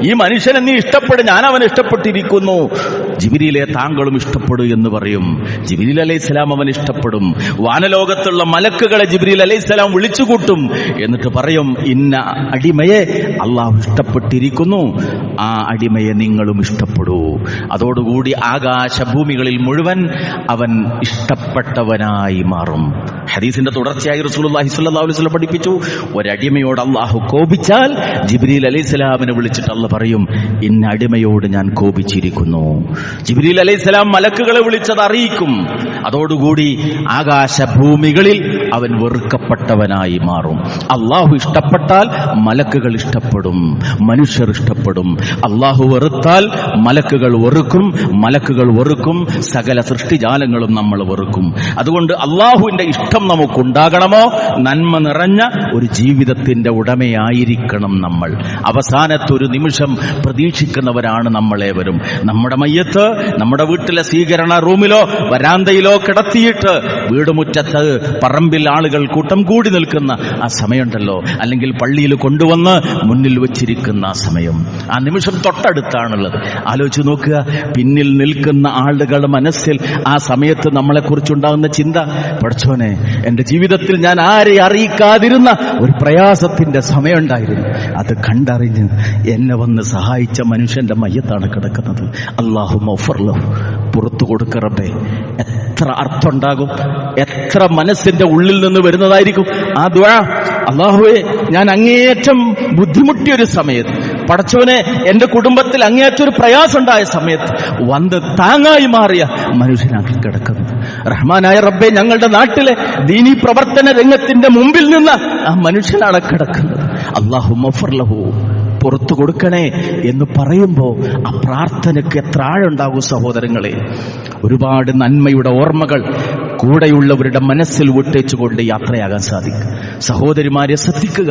ഈ മനുഷ്യനെ നീ ഇഷ്ടപ്പെടും, ഞാൻ അവനെ ഇഷ്ടപ്പെട്ടിരിക്കുന്നു. ജിബ്രീലെ താങ്കളും ഇഷ്ടപ്പെടും എന്ന് പറയും. ജിബ്രീൽ അലൈഹിസ്സലാം അവൻ ഇഷ്ടപ്പെടും. വാനലോകത്തുള്ള മലക്കുകളെ ജിബ്രീൽ അലൈഹിസ്സലാം വിളിച്ചുകൂട്ടും. എന്നിട്ട് പറയും, ഇന്ന അടിമയെ അള്ളാഹു ഇഷ്ടപ്പെട്ടിരിക്കുന്നു, ആ അടിമയെ നിങ്ങളും ഇഷ്ടപ്പെടൂ. അതോടുകൂടി ആകാശഭൂമികളിൽ മുഴുവൻ അവൻ ഇഷ്ടപ്പെട്ടവനായി മാറും. ഹദീസിന്റെ തുടർച്ചയായി റസൂലുള്ളാഹി സ്വല്ലല്ലാഹു അലൈഹി വസല്ലം പഠിപ്പിച്ചു, ഒരടിമയോട് അള്ളാഹു കോപിച്ചാൽ ജിബ്രീൽ അലൈഹിസ്സലാമിനെ വിളിച്ചിട്ട് അള്ളാഹ് പറയും, ഇന്ന അടിമയോട് ഞാൻ കോപിച്ചിരിക്കുന്നു. ജിബ്രീൽ അലൈഹിസ്സലാം മലക്കുകളെ വിളിച്ചത് അറിയിക്കും. അതോടുകൂടി ആകാശഭൂമികളിൽ അവൻ വെറുക്കപ്പെട്ടവനായി മാറും. അള്ളാഹു ഇഷ്ടപ്പെട്ടാൽ മലക്കുകൾ ഇഷ്ടപ്പെടും, മനുഷ്യർ ഇഷ്ടപ്പെടും. അള്ളാഹു വെറുത്താൽ മലക്കുകൾ വെറുക്കും, മലക്കുകൾ വെറുക്കും, സകല സൃഷ്ടിജാലങ്ങളും നമ്മൾ വെറുക്കും. അതുകൊണ്ട് അള്ളാഹുവിന്റെ ഇഷ്ടം നമുക്കുണ്ടാകണമോ, നന്മ നിറഞ്ഞ ഒരു ജീവിതത്തിന്റെ ഉടമയായിരിക്കണം നമ്മൾ. അവസാനത്തൊരു നിമിഷം പ്രതീക്ഷിക്കുന്നവരാണ് നമ്മളേവരും. നമ്മുടെ മയ്യത്ത് നമ്മുടെ വീട്ടിലെ സ്വീകരണ റൂമിലോ വരാന്തയിലോ കിടത്തിയിട്ട് വീടുമുറ്റത്ത് പറമ്പിൽ ആളുകൾ കൂട്ടം കൂടി നിൽക്കുന്ന ആ സമയമുണ്ടല്ലോ, അല്ലെങ്കിൽ പള്ളിയിൽ കൊണ്ടുവന്ന് മുന്നിൽ വെച്ചിരിക്കുന്ന ആ സമയം, ആ നിമിഷം തൊട്ടടുത്താണുള്ളത്. ആലോചിച്ച് നോക്കുക, പിന്നിൽ നിൽക്കുന്ന ആളുകളുടെ മനസ്സിൽ ആ സമയത്ത് നമ്മളെക്കുറിച്ചുണ്ടാകുന്ന ചിന്ത, പഠിച്ചോനെ, എന്റെ ജീവിതത്തിൽ ഞാൻ ആരെ അറിയിക്കാതിരുന്ന ഒരു പ്രയാസത്തിന്റെ സമയമുണ്ടായിരുന്നു, അത് കണ്ടറിഞ്ഞ് എന്നെ വന്ന് സഹായിച്ച മനുഷ്യന്റെ മയ്യത്താണ് കിടക്കുന്നത്. അല്ലാഹു മഗ്ഫിർ ലഹു, പുറത്തു കൊടുക്ക റബ്ബേ. എത്ര അർത്ഥമുണ്ടാകും, എത്ര മനസ്സിന്റെ ഉള്ളിൽ നിന്ന് വരുന്നതായിരിക്കും ആ ദുആ. അല്ലാഹുവേ, ഞാൻ അങ്ങേയറ്റം ബുദ്ധിമുട്ടിയൊരു സമയത്ത്, പടച്ചവനെ, എന്റെ കുടുംബത്തിൽ അങ്ങേയറ്റൊരു പ്രയാസം ഉണ്ടായ സമയത്ത് വന്ന് താങ്ങായി മാറിയ മനുഷ്യനാക്കി കിടക്കുന്നത്. റഹ്മാനായ റബ്ബേ, ഞങ്ങളുടെ നാട്ടിലെ ദീനീ പ്രവർത്തന രംഗത്തിന്റെ മുമ്പിൽ നിന്ന് ആ മനുഷ്യനാണ് കിടക്കുന്നത്. അല്ലാഹു മഗ്ഫിർ ലഹു, പുറത്തു കൊടുക്കണേ എന്ന് പറയുമ്പോൾ ആ പ്രാർത്ഥനയ്ക്ക് എത്ര ആഴുണ്ടാകും സഹോദരങ്ങളെ. ഒരുപാട് നന്മയുടെ ഓർമ്മകൾ കൂടെയുള്ളവരുടെ മനസ്സിൽ വിട്ടേച്ചുകൊണ്ട് യാത്രയാകാൻ സാധിക്കും. സഹോദരിമാരെ ശ്രദ്ധിക്കുക,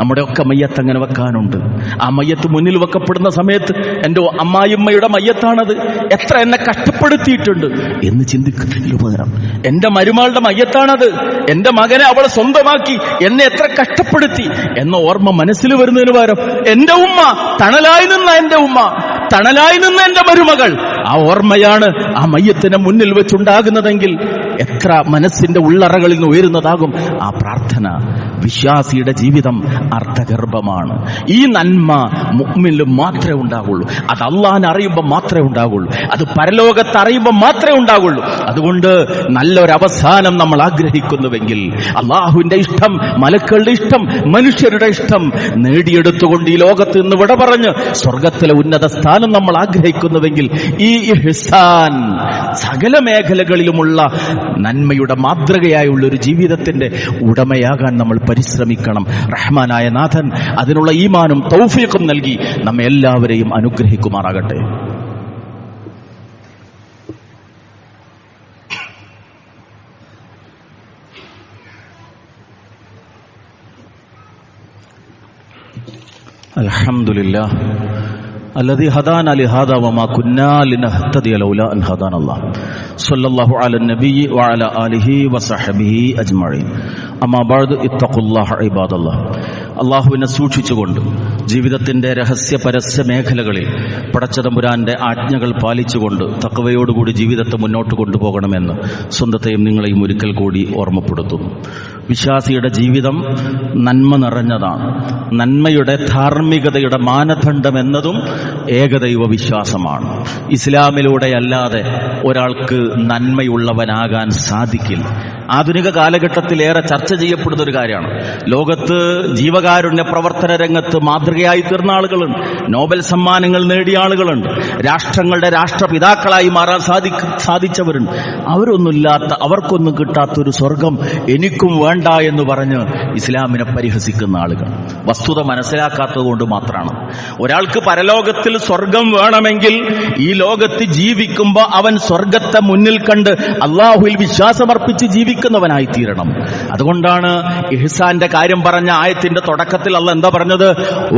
നമ്മുടെ ഒക്കെ മയ്യത്ത് അങ്ങനെ വെക്കാനുണ്ട്. ആ മയ്യത്ത് മുന്നിൽ വെക്കപ്പെടുന്ന സമയത്ത് എൻ്റെ അമ്മായിമ്മയുടെ മയ്യത്താണത്, എത്ര എന്നെ കഷ്ടപ്പെടുത്തിയിട്ടുണ്ട് എന്ന് ചിന്തിക്കുന്നതിന് പകരം എൻ്റെ മരുമകളുടെ മയ്യത്താണത്, എൻ്റെ മകനെ അവളെ സ്വന്തമാക്കി എന്നെ എത്ര കഷ്ടപ്പെടുത്തി എന്ന ഓർമ്മ മനസ്സിൽ വരുന്നതിന് പകരം എൻ്റെ ഉമ്മ, തണലായി നിന്ന എൻ്റെ ഉമ്മ, തണലായി നിന്ന എൻ്റെ മരുമകൾ, ആ ഓർമ്മയാണ് ആ മയ്യത്തിനെ മുന്നിൽ വെച്ചുണ്ടാകുന്നതെങ്കിൽ എത്ര മനസ്സിന്റെ ഉള്ളറകളിൽ നിന്ന് ഉയരുന്നതാകും ആ പ്രാർത്ഥന. വിശ്വാസിയുടെ ജീവിതം അർത്ഥഗർഭമാണ്. ഈ നന്മ മുഅ്മിനിൽ മാത്രമേ ഉണ്ടാകുള്ളൂ. അത് അള്ളാഹിനെ അറിയുമ്പോൾ മാത്രമേ ഉണ്ടാകുള്ളൂ. അത് പരലോകത്ത് അറിയുമ്പോൾ മാത്രമേ ഉണ്ടാകുള്ളൂ. അതുകൊണ്ട് നല്ലൊരവസാനം നമ്മൾ ആഗ്രഹിക്കുന്നുവെങ്കിൽ, അള്ളാഹുവിന്റെ ഇഷ്ടം, മലക്കുകളുടെ ഇഷ്ടം, മനുഷ്യരുടെ ഇഷ്ടം നേടിയെടുത്തുകൊണ്ട് ഈ ലോകത്ത് നിന്ന് വിട പറഞ്ഞ് സ്വർഗത്തിലെ ഉന്നത സ്ഥാനം നമ്മൾ ആഗ്രഹിക്കുന്നുവെങ്കിൽ, ഈ ഇഹ്സാൻ സകല മേഖലകളിലുമുള്ള നന്മയുടെ മാതൃകയായുള്ള ഒരു ജീവിതത്തിന്റെ ഉടമയാകാൻ നമ്മൾ പരിശ്രമിക്കണം. റഹ്മാനായ നാഥൻ അതിനുള്ള ഈമാനും തൗഫീഖും നൽകി നമ്മെ എല്ലാവരെയും അനുഗ്രഹിക്കുമാറാകട്ടെ. അൽഹംദുലില്ലാഹ് الذي هدانا لهذا وما كنا لنهتدي لولا أن هدانا الله صلى الله على النبي وعلى آله وصحبه أجمعين أما بعد اتقوا الله عباد الله. അള്ളാഹുവിനെ സൂക്ഷിച്ചുകൊണ്ട് ജീവിതത്തിന്റെ രഹസ്യ പരസ്യ മേഖലകളിൽ പടച്ചതമ്പുരാന്റെ ആജ്ഞകൾ പാലിച്ചുകൊണ്ട് തഖ്വയോടുകൂടി ജീവിതത്തെ മുന്നോട്ട് കൊണ്ടുപോകണമെന്ന് സ്വന്തത്തെയും നിങ്ങളെയും ഒരിക്കൽ കൂടി ഓർമ്മപ്പെടുത്തുന്നു. വിശ്വാസിയുടെ ജീവിതം നന്മ നിറഞ്ഞതാണ്. നന്മയുടെ ധാർമ്മികതയുടെ മാനദണ്ഡം എന്നതും ഏകദൈവ വിശ്വാസമാണ്. ഇസ്ലാമിലൂടെ അല്ലാതെ ഒരാൾക്ക് നന്മയുള്ളവനാകാൻ സാധിക്കില്ല. ആധുനിക കാലഘട്ടത്തിലേറെ ചർച്ച ചെയ്യപ്പെടുന്ന ഒരു കാര്യമാണ്. ലോകത്ത് ജീവകാരുണ്യ പ്രവർത്തന രംഗത്ത് മാതൃകയായി തീർന്ന ആളുകളുണ്ട്, നോബൽ സമ്മാനങ്ങൾ നേടിയ ആളുകളുണ്ട്, രാഷ്ട്രങ്ങളുടെ രാഷ്ട്രപിതാക്കളായി മാറാൻ സാധിച്ചവരുണ്ട്. അവർക്കൊന്നും കിട്ടാത്തൊരു സ്വർഗം എനിക്കും വേണ്ട എന്ന് പറഞ്ഞ് ഇസ്ലാമിനെ പരിഹസിക്കുന്ന ആളുകൾ വസ്തുത മനസ്സിലാക്കാത്തത് കൊണ്ട് മാത്രമാണ്. ഒരാൾക്ക് പരലോകത്തിൽ സ്വർഗം വേണമെങ്കിൽ ഈ ലോകത്ത് ജീവിക്കുമ്പോൾ അവൻ സ്വർഗത്തെ മുന്നിൽ കണ്ട് അള്ളാഹുവിൽ വിശ്വാസമർപ്പിച്ച് ജീവിക്കുന്നവനായി തീരണം. അതുകൊണ്ടാണ് ഇഹ്സാന്റെ കാര്യം പറഞ്ഞ ആയത്തിന്റെ തുടക്കത്തിൽ അല്ലാഹ് എന്താ പറഞ്ഞത്?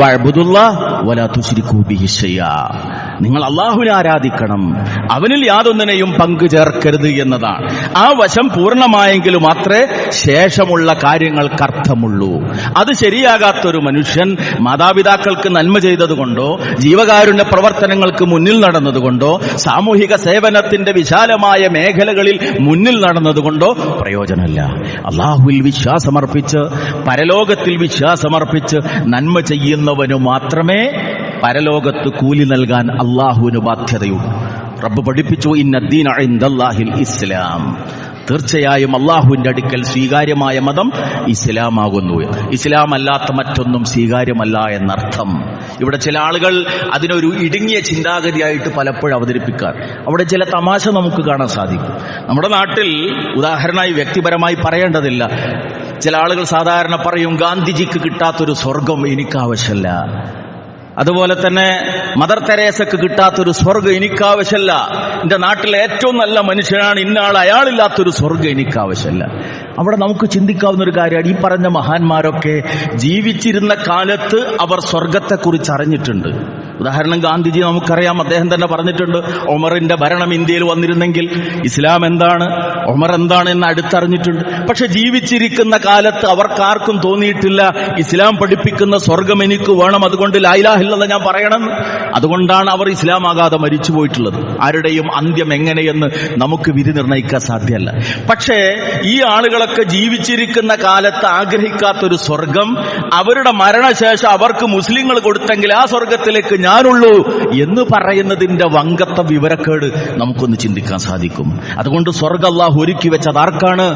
വഅബ്ദുല്ലാഹ് വലാ തുശ്രികൂ ബിഹി ശൈആ. നിങ്ങൾ അള്ളാഹുവിനെ ആരാധിക്കണം, അവനിൽ യാതൊന്നിനെയും പങ്കു ചേർക്കരുത് എന്നതാണ്. ആ വശം പൂർണ്ണമായെങ്കിൽ മാത്രമേ ശേഷമുള്ള കാര്യങ്ങൾക്ക് അർത്ഥമുള്ളൂ. അത് ശരിയാകാത്തൊരു മനുഷ്യൻ മാതാപിതാക്കൾക്ക് നന്മ ചെയ്തതുകൊണ്ടോ ജീവകാരുണ്യ പ്രവർത്തനങ്ങൾക്ക് മുന്നിൽ നടന്നതുകൊണ്ടോ സാമൂഹിക സേവനത്തിന്റെ വിശാലമായ മേഖലകളിൽ മുന്നിൽ നടന്നതുകൊണ്ടോ പ്രയോജനമില്ല. അള്ളാഹുവിൽ വിശ്വാസമർപ്പിച്ച് പരലോകത്തിൽ വിശ്വാസമർപ്പിച്ച് നന്മ ചെയ്യുന്നവന് മാത്രമേ പരലോകത്ത് കൂലി നൽകാൻ അള്ളാഹുവിന് ബാധ്യതയുള്ളൂ. റബ്ബ് പഠിപ്പിച്ചു, ഇന്നദ്ദീന ഇൻദല്ലാഹിൽ ഇസ്ലാം. തീർച്ചയായും അള്ളാഹുവിന്റെ അടുക്കൽ സ്വീകാര്യമായ മതം ഇസ്ലാമാകുന്നു. ഇസ്ലാം അല്ലാത്ത മറ്റൊന്നും സ്വീകാര്യമല്ല എന്നർത്ഥം. ഇവിടെ ചില ആളുകൾ അതിനൊരു ഇടുങ്ങിയ ചിന്താഗതിയായിട്ട് പലപ്പോഴും അവതരിപ്പിക്കാർ. അവിടെ ചില തമാശ നമുക്ക് കാണാൻ സാധിക്കും. നമ്മുടെ നാട്ടിൽ ഉദാഹരണമായി വ്യക്തിപരമായി പറയേണ്ടതില്ല, ചില ആളുകൾ സാധാരണ പറയും, ഗാന്ധിജിക്ക് കിട്ടാത്തൊരു സ്വർഗം എനിക്കാവശ്യമല്ല, അതുപോലെ തന്നെ മദർ തെരേസക്ക് കിട്ടാത്തൊരു സ്വർഗം എനിക്കാവശ്യമല്ല, എന്റെ നാട്ടിലെ ഏറ്റവും നല്ല മനുഷ്യനാണ് ഇന്നയാൾ, അയാളില്ലാത്തൊരു സ്വർഗം എനിക്കാവശ്യമല്ല. അവിടെ നമുക്ക് ചിന്തിക്കാവുന്ന ഒരു കാര്യമാണ്, ഈ പറഞ്ഞ മഹാന്മാരൊക്കെ ജീവിച്ചിരുന്ന കാലത്ത് അവർ സ്വർഗത്തെക്കുറിച്ച് അറിഞ്ഞിട്ടുണ്ട്. ഉദാഹരണം ഗാന്ധിജി നമുക്കറിയാം, അദ്ദേഹം തന്നെ പറഞ്ഞിട്ടുണ്ട്, ഉമറിന്റെ ഭരണം ഇന്ത്യയിൽ വന്നിരുന്നെങ്കിൽ ഇസ്ലാം എന്താണ്, ഉമർ എന്താണ് എന്ന് അടുത്തറിഞ്ഞിട്ടുണ്ട്. പക്ഷെ ജീവിച്ചിരിക്കുന്ന കാലത്ത് അവർക്കാർക്കും തോന്നിയിട്ടില്ല ഇസ്ലാം പഠിപ്പിക്കുന്ന സ്വർഗം എനിക്ക് വേണം, അതുകൊണ്ട് ലാ ഇലാഹ ഇല്ലല്ലാഹ് ഞാൻ പറയണം. അതുകൊണ്ടാണ് അവർ ഇസ്ലാമാകാതെ മരിച്ചു പോയിട്ടുള്ളത്. ആരുടെയും അന്ത്യം എങ്ങനെയെന്ന് നമുക്ക് വിധി നിർണ്ണയിക്കാൻ സാധ്യമല്ല. പക്ഷേ ഈ ആളുകളൊക്കെ ജീവിച്ചിരിക്കുന്ന കാലത്ത് ആഗ്രഹിക്കാത്തൊരു സ്വർഗം അവരുടെ മരണശേഷം അവർക്ക് മുസ്ലിങ്ങൾ കൊടുത്തെങ്കിൽ ആ സ്വർഗത്തിലേക്ക് ഞാനുള്ളൂ എന്ന് പറയുന്നതിന്റെ വങ്കത്ത വിവരക്കേട് നമുക്കൊന്ന് ചിന്തിക്കാൻ സാധിക്കും. അതുകൊണ്ട് സ്വർഗ്ഗം അല്ലാഹു ഒരുക്കി വെച്ചത് ആർക്കാണ്?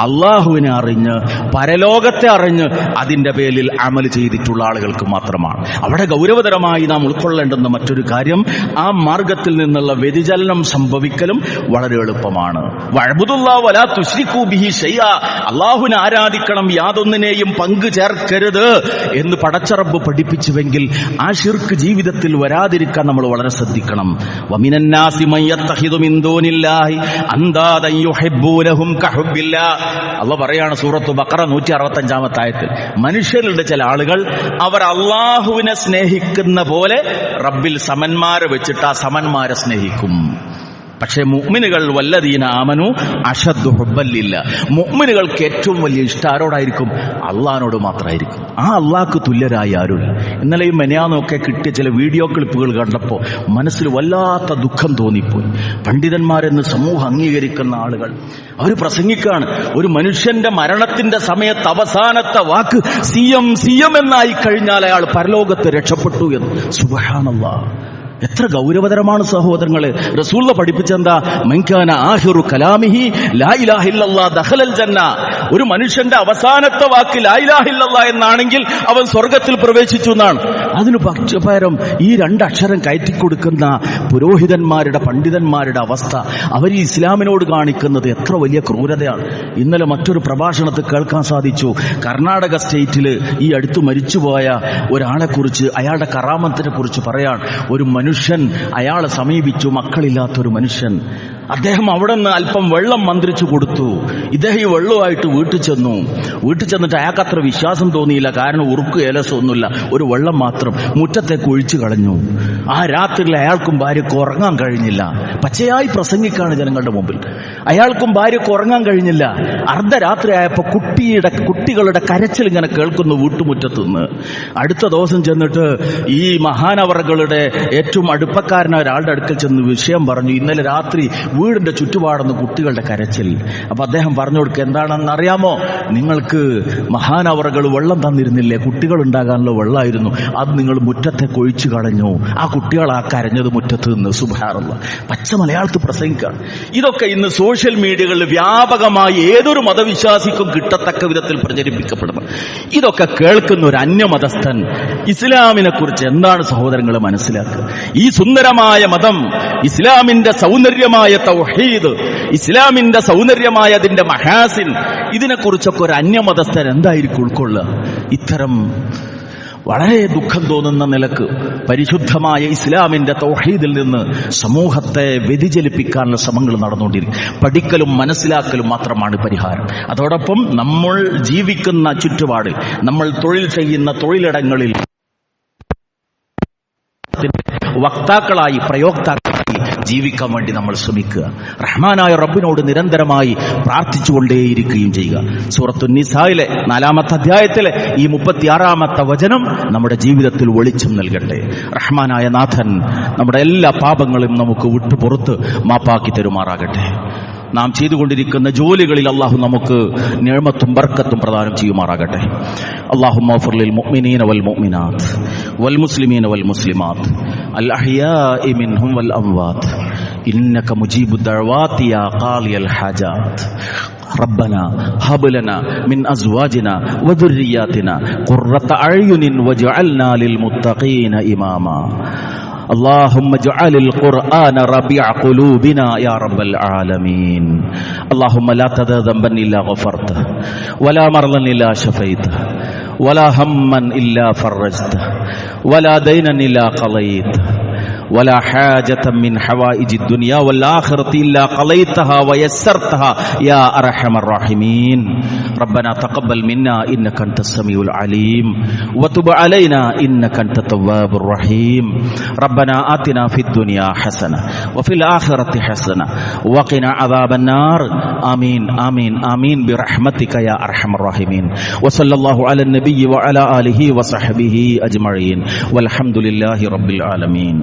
അള്ളാഹുവിനെ അറിഞ്ഞ് പരലോകത്തെ അറിഞ്ഞ് അതിന്റെ പേരിൽ അമൽ ചെയ്തിട്ടുള്ള ആളുകൾക്ക് മാത്രമാണ്. അവിടെ ഗൗരവതരമായി നാം ഉൾക്കൊള്ളേണ്ടുന്ന മറ്റൊരു കാര്യം, ആ മാർഗത്തിൽ നിന്നുള്ള വ്യതിചലനം സംഭവിക്കലും വളരെ എളുപ്പമാണ്. വഅബ്ദുല്ലാഹ് വലാ തുശ്രികൂ ബിഹി ശൈആ. അള്ളാഹുവിനെ ആരാധിക്കണം, യാതൊന്നിനെയും പങ്കു ചേർക്കരുത് എന്ന് പടച്ചറബ്ബ് പഠിപ്പിച്ചുവെങ്കിൽ ആ ശിർക്ക് ജീവിതത്തിൽ വരാതിരിക്കാൻ നമ്മൾ വളരെ ശ്രദ്ധിക്കണം. വമിനന്നാസി മൻ യത്തഖിദു മിൻ ദൂനില്ലാഹി അൻദാദൻ യുഹിബ്ബൂനഹും കഹുബ്ബില്ലാഹ്. അല്ലാഹ് പറയാണ് സൂറത്ത് ബഖറ 165 ആയത്തിൽ, മനുഷ്യരുടെ ചില ആളുകൾ അവർ അള്ളാഹുവിനെ സ്നേഹിക്കുന്ന പോലെ റബ്ബിൽ സമന്മാരെ വെച്ചിട്ട് ആ സമന്മാരെ സ്നേഹിക്കും. പക്ഷേ മുഅ്മിനുകൾ വല്ലദീന ആമനു അശദ്ദു ഹുബ്ബൻ ലില്ലാഹ്. മുഅ്മിനുകൾക്ക് ഏറ്റവും വലിയ ഇഷ്ടം ആരോടായിരിക്കും? അള്ളാഹിനോട് മാത്രമായിരിക്കും. ആ അള്ളാഹ്ക്ക് തുല്യരായി ആരുമില്ല. ഇന്നലെയും മെനയാന്നൊക്കെ കിട്ടിയ ചില വീഡിയോ ക്ലിപ്പുകൾ കണ്ടപ്പോൾ മനസ്സിൽ വല്ലാത്ത ദുഃഖം തോന്നിപ്പോയി. പണ്ഡിതന്മാരെന്ന് സമൂഹം അംഗീകരിക്കുന്ന ആളുകൾ അവർ പ്രസംഗിക്കാണ്, ഒരു മനുഷ്യന്റെ മരണത്തിന്റെ സമയത്ത് അവസാനത്തെ വാക്ക് സിയം എന്നായി കഴിഞ്ഞാൽ അയാൾ പരലോകത്ത് രക്ഷപ്പെട്ടു എന്ന്. സുബ്ഹാനല്ലാഹ്, എത്ര ഗൗരവതരമാണ് സഹോദരങ്ങളെ. റസൂലുള്ള പഠിപ്പിച്ചെന്താ? മൻകാന ആഖിറു കലാമിഹി ലാ ഇലാഹ ഇല്ലല്ലാഹ് ദഖലൽ ജന്ന. ഒരു മനുഷ്യന്റെ അവസാനത്തെ വാക്ക് ലാ ഇലാഹ ഇല്ലല്ലാഹ് എന്നാണെങ്കിൽ അവൻ സ്വർഗത്തിൽ പ്രവേശിച്ചു എന്നാണ്. അതിന് പകരം ഈ രണ്ടക്ഷരം കയറ്റിക്കൊടുക്കുന്ന പുരോഹിതന്മാരുടെ പണ്ഡിതന്മാരുടെ അവസ്ഥ, അവർ ഈ ഇസ്ലാമിനോട് കാണിക്കുന്നത് എത്ര വലിയ ക്രൂരതയാണ്. ഇന്നലെ മറ്റൊരു പ്രഭാഷണത്തിൽ കേൾക്കാൻ സാധിച്ചു, കർണാടക സ്റ്റേറ്റിൽ ഈ അടുത്ത് മരിച്ചുപോയ ഒരാളെക്കുറിച്ച്, അയാളുടെ കറാമത്തിനെ കുറിച്ച് പറയാൻ. ഒരു മനുഷ്യൻ അയാളെ സമീപിച്ചു, മക്കളില്ലാത്തൊരു മനുഷ്യൻ. അദ്ദേഹം അവിടെ നിന്ന് അല്പം വെള്ളം മന്ത്രിച്ചു കൊടുത്തു. ഇദ്ദേഹം ഈ വെള്ളമായിട്ട് വീട്ടിൽ ചെന്നിട്ട് അയാൾക്ക് അത്ര വിശ്വാസം തോന്നിയില്ല. കാരണം ഉറുക്ക് ഏലസൊന്നുമില്ല, ഒരു വെള്ളം മാത്രം മുറ്റത്തേക്ക് ഒഴിച്ചു കളഞ്ഞു. ആ രാത്രിയിൽ അയാൾക്കും ഭാര്യയ്ക്ക് ഉറങ്ങാൻ കഴിഞ്ഞില്ല. പച്ചയായി പ്രസംഗിക്കാണ് ജനങ്ങളുടെ മുമ്പിൽ. അയാൾക്കും ഭാര്യയ്ക്ക് ഉറങ്ങാൻ കഴിഞ്ഞില്ല. അർദ്ധരാത്രി ആയപ്പോൾ കുട്ടികളുടെ കരച്ചിൽ ഇങ്ങനെ കേൾക്കുന്നു വീട്ടുമുറ്റത്തുനിന്ന്. അടുത്ത ദിവസം ചെന്നിട്ട് ഈ മഹാനവറുകളുടെ ഏറ്റവും അടുപ്പക്കാരനായ ഒരാളുടെ അടുക്കൽ ചെന്ന് വിഷയം പറഞ്ഞു. ഇന്നലെ രാത്രി വീടിന്റെ ചുറ്റുപാടുന്ന കുട്ടികളുടെ കരച്ചിൽ. അപ്പൊ അദ്ദേഹം പറഞ്ഞു കൊടുക്കുക, എന്താണെന്ന് അറിയാമോ, നിങ്ങൾക്ക് മഹാനവറുകൾ വെള്ളം തന്നിരുന്നില്ലേ, കുട്ടികൾ ഉണ്ടാകാനുള്ള വെള്ളമായിരുന്നു, അത് നിങ്ങൾ മുറ്റത്തെ കൊഴിച്ചു കളഞ്ഞു. ആ കുട്ടികൾ ആ കരഞ്ഞത് മുറ്റത്ത് നിന്ന്. സുബ്ഹാനല്ലാഹ്, പച്ച മലയാളത്തിൽ പ്രസംഗിക്കുക. ഇതൊക്കെ ഇന്ന് സോഷ്യൽ മീഡിയകളിൽ വ്യാപകമായി ഏതൊരു മതവിശ്വാസിക്കും കിട്ടത്തക്ക വിധത്തിൽ പ്രചരിപ്പിക്കപ്പെടുന്നു. ഇതൊക്കെ കേൾക്കുന്ന ഒരു അന്യമതസ്ഥൻ ഇസ്ലാമിനെ കുറിച്ച് എന്താണ് സഹോദരങ്ങളെ മനസ്സിലാക്കുക? ഈ സുന്ദരമായ മതം, ഇസ്ലാമിന്റെ സൗന്ദര്യമായ തൗഹീദ്, ഇസ്ലാമിന്റെ സൗന്ദര്യമായ അതിന്റെ മഹാസിൻ, ഇതിനെക്കുറിച്ചൊക്കെ ഒരു അന്യമതസ്ഥൻ എന്തായിരിക്കും ഉൾക്കൊള്ളുക? ഇത്തരം വളരെ ദുഃഖം തോന്നുന്ന നിലക്ക് പരിശുദ്ധമായ ഇസ്ലാമിന്റെ തൗഹീദിൽ നിന്ന് സമൂഹത്തെ വ്യതിചലിപ്പിക്കാനുള്ള ശ്രമങ്ങൾ നടന്നുകൊണ്ടിരിക്കും. പഠിക്കലും മനസ്സിലാക്കലും മാത്രമാണ് പരിഹാരം. അതോടൊപ്പം നമ്മൾ ജീവിക്കുന്ന ചുറ്റുപാടിൽ, നമ്മൾ തൊഴിൽ ചെയ്യുന്ന തൊഴിലിടങ്ങളിൽ വക്താക്കളായി, പ്രയോക്താക്കളായി ജീവിക്കാൻ വേണ്ടി നമ്മൾ ശ്രമിക്കുക. റഹ്മാനായ റബ്ബിനോട് നിരന്തരമായി പ്രാർത്ഥിച്ചുകൊണ്ടേയിരിക്കുകയും ചെയ്യുക. സൂറത്തു നിസായിലെ 4-ാമത്തെ അധ്യായത്തിലെ ഈ 36-ാമത്തെ വചനം നമ്മുടെ ജീവിതത്തിൽ വെളിച്ചം നൽകട്ടെ. റഹ്മാനായ നാഥൻ നമ്മുടെ എല്ലാ പാപങ്ങളും നമുക്ക് വിട്ടുപുറത്ത് മാപ്പാക്കി തരുമാറാകട്ടെ. നാം ചെയ്തുകൊണ്ടിരിക്കുന്ന ജോലികളിൽ അള്ളാഹു നമുക്ക് നിഅമത്തും ബർക്കത്തും പ്രദാനം ചെയ്യുമാറാകട്ടെ. അല്ലാഹുമ്മ ഗ്ഫിർ ലിൽ മുഅ്മിനീന വൽ മുഅ്മിനാത്ത് വൽ മുസ്ലിമീന വൽ മുസ്ലിമാത്ത് അൽ അഹ്യാഇ മിൻഹും വൽ അംവാത്ത് ഇന്നക മുജീബുദ് ദഅവാതി യാ ഖാലിയൽ ഹാജാത്ത്. ربنا هب لنا من أزواجنا وذرياتنا قرة أعين واجعلنا للمتقين إماما. اللهم اجعل القرآن ربيع قلوبنا يا رب العالمين. اللهم لا تدع ذنبا إلا غفرته ولا مرضا إلا شفيته ولا هما إلا فرجته ولا دينا إلا قضيته ولا حاجة من حوائج الدنيا والآخرة إلا قضيتها ويسرتها يا أرحم الراحمين. ربنا تقبل منا إنك أنت السميع العليم وتب علينا إنك أنت التواب الرحيم. ربنا آتنا في الدنيا حسنة وفي الآخرة حسنة وقنا عذاب النار. آمين آمين آمين برحمتك يا أرحم الراحمين. وصلى الله على النبي وعلى آله وصحبه أجمعين والحمد لله رب العالمين.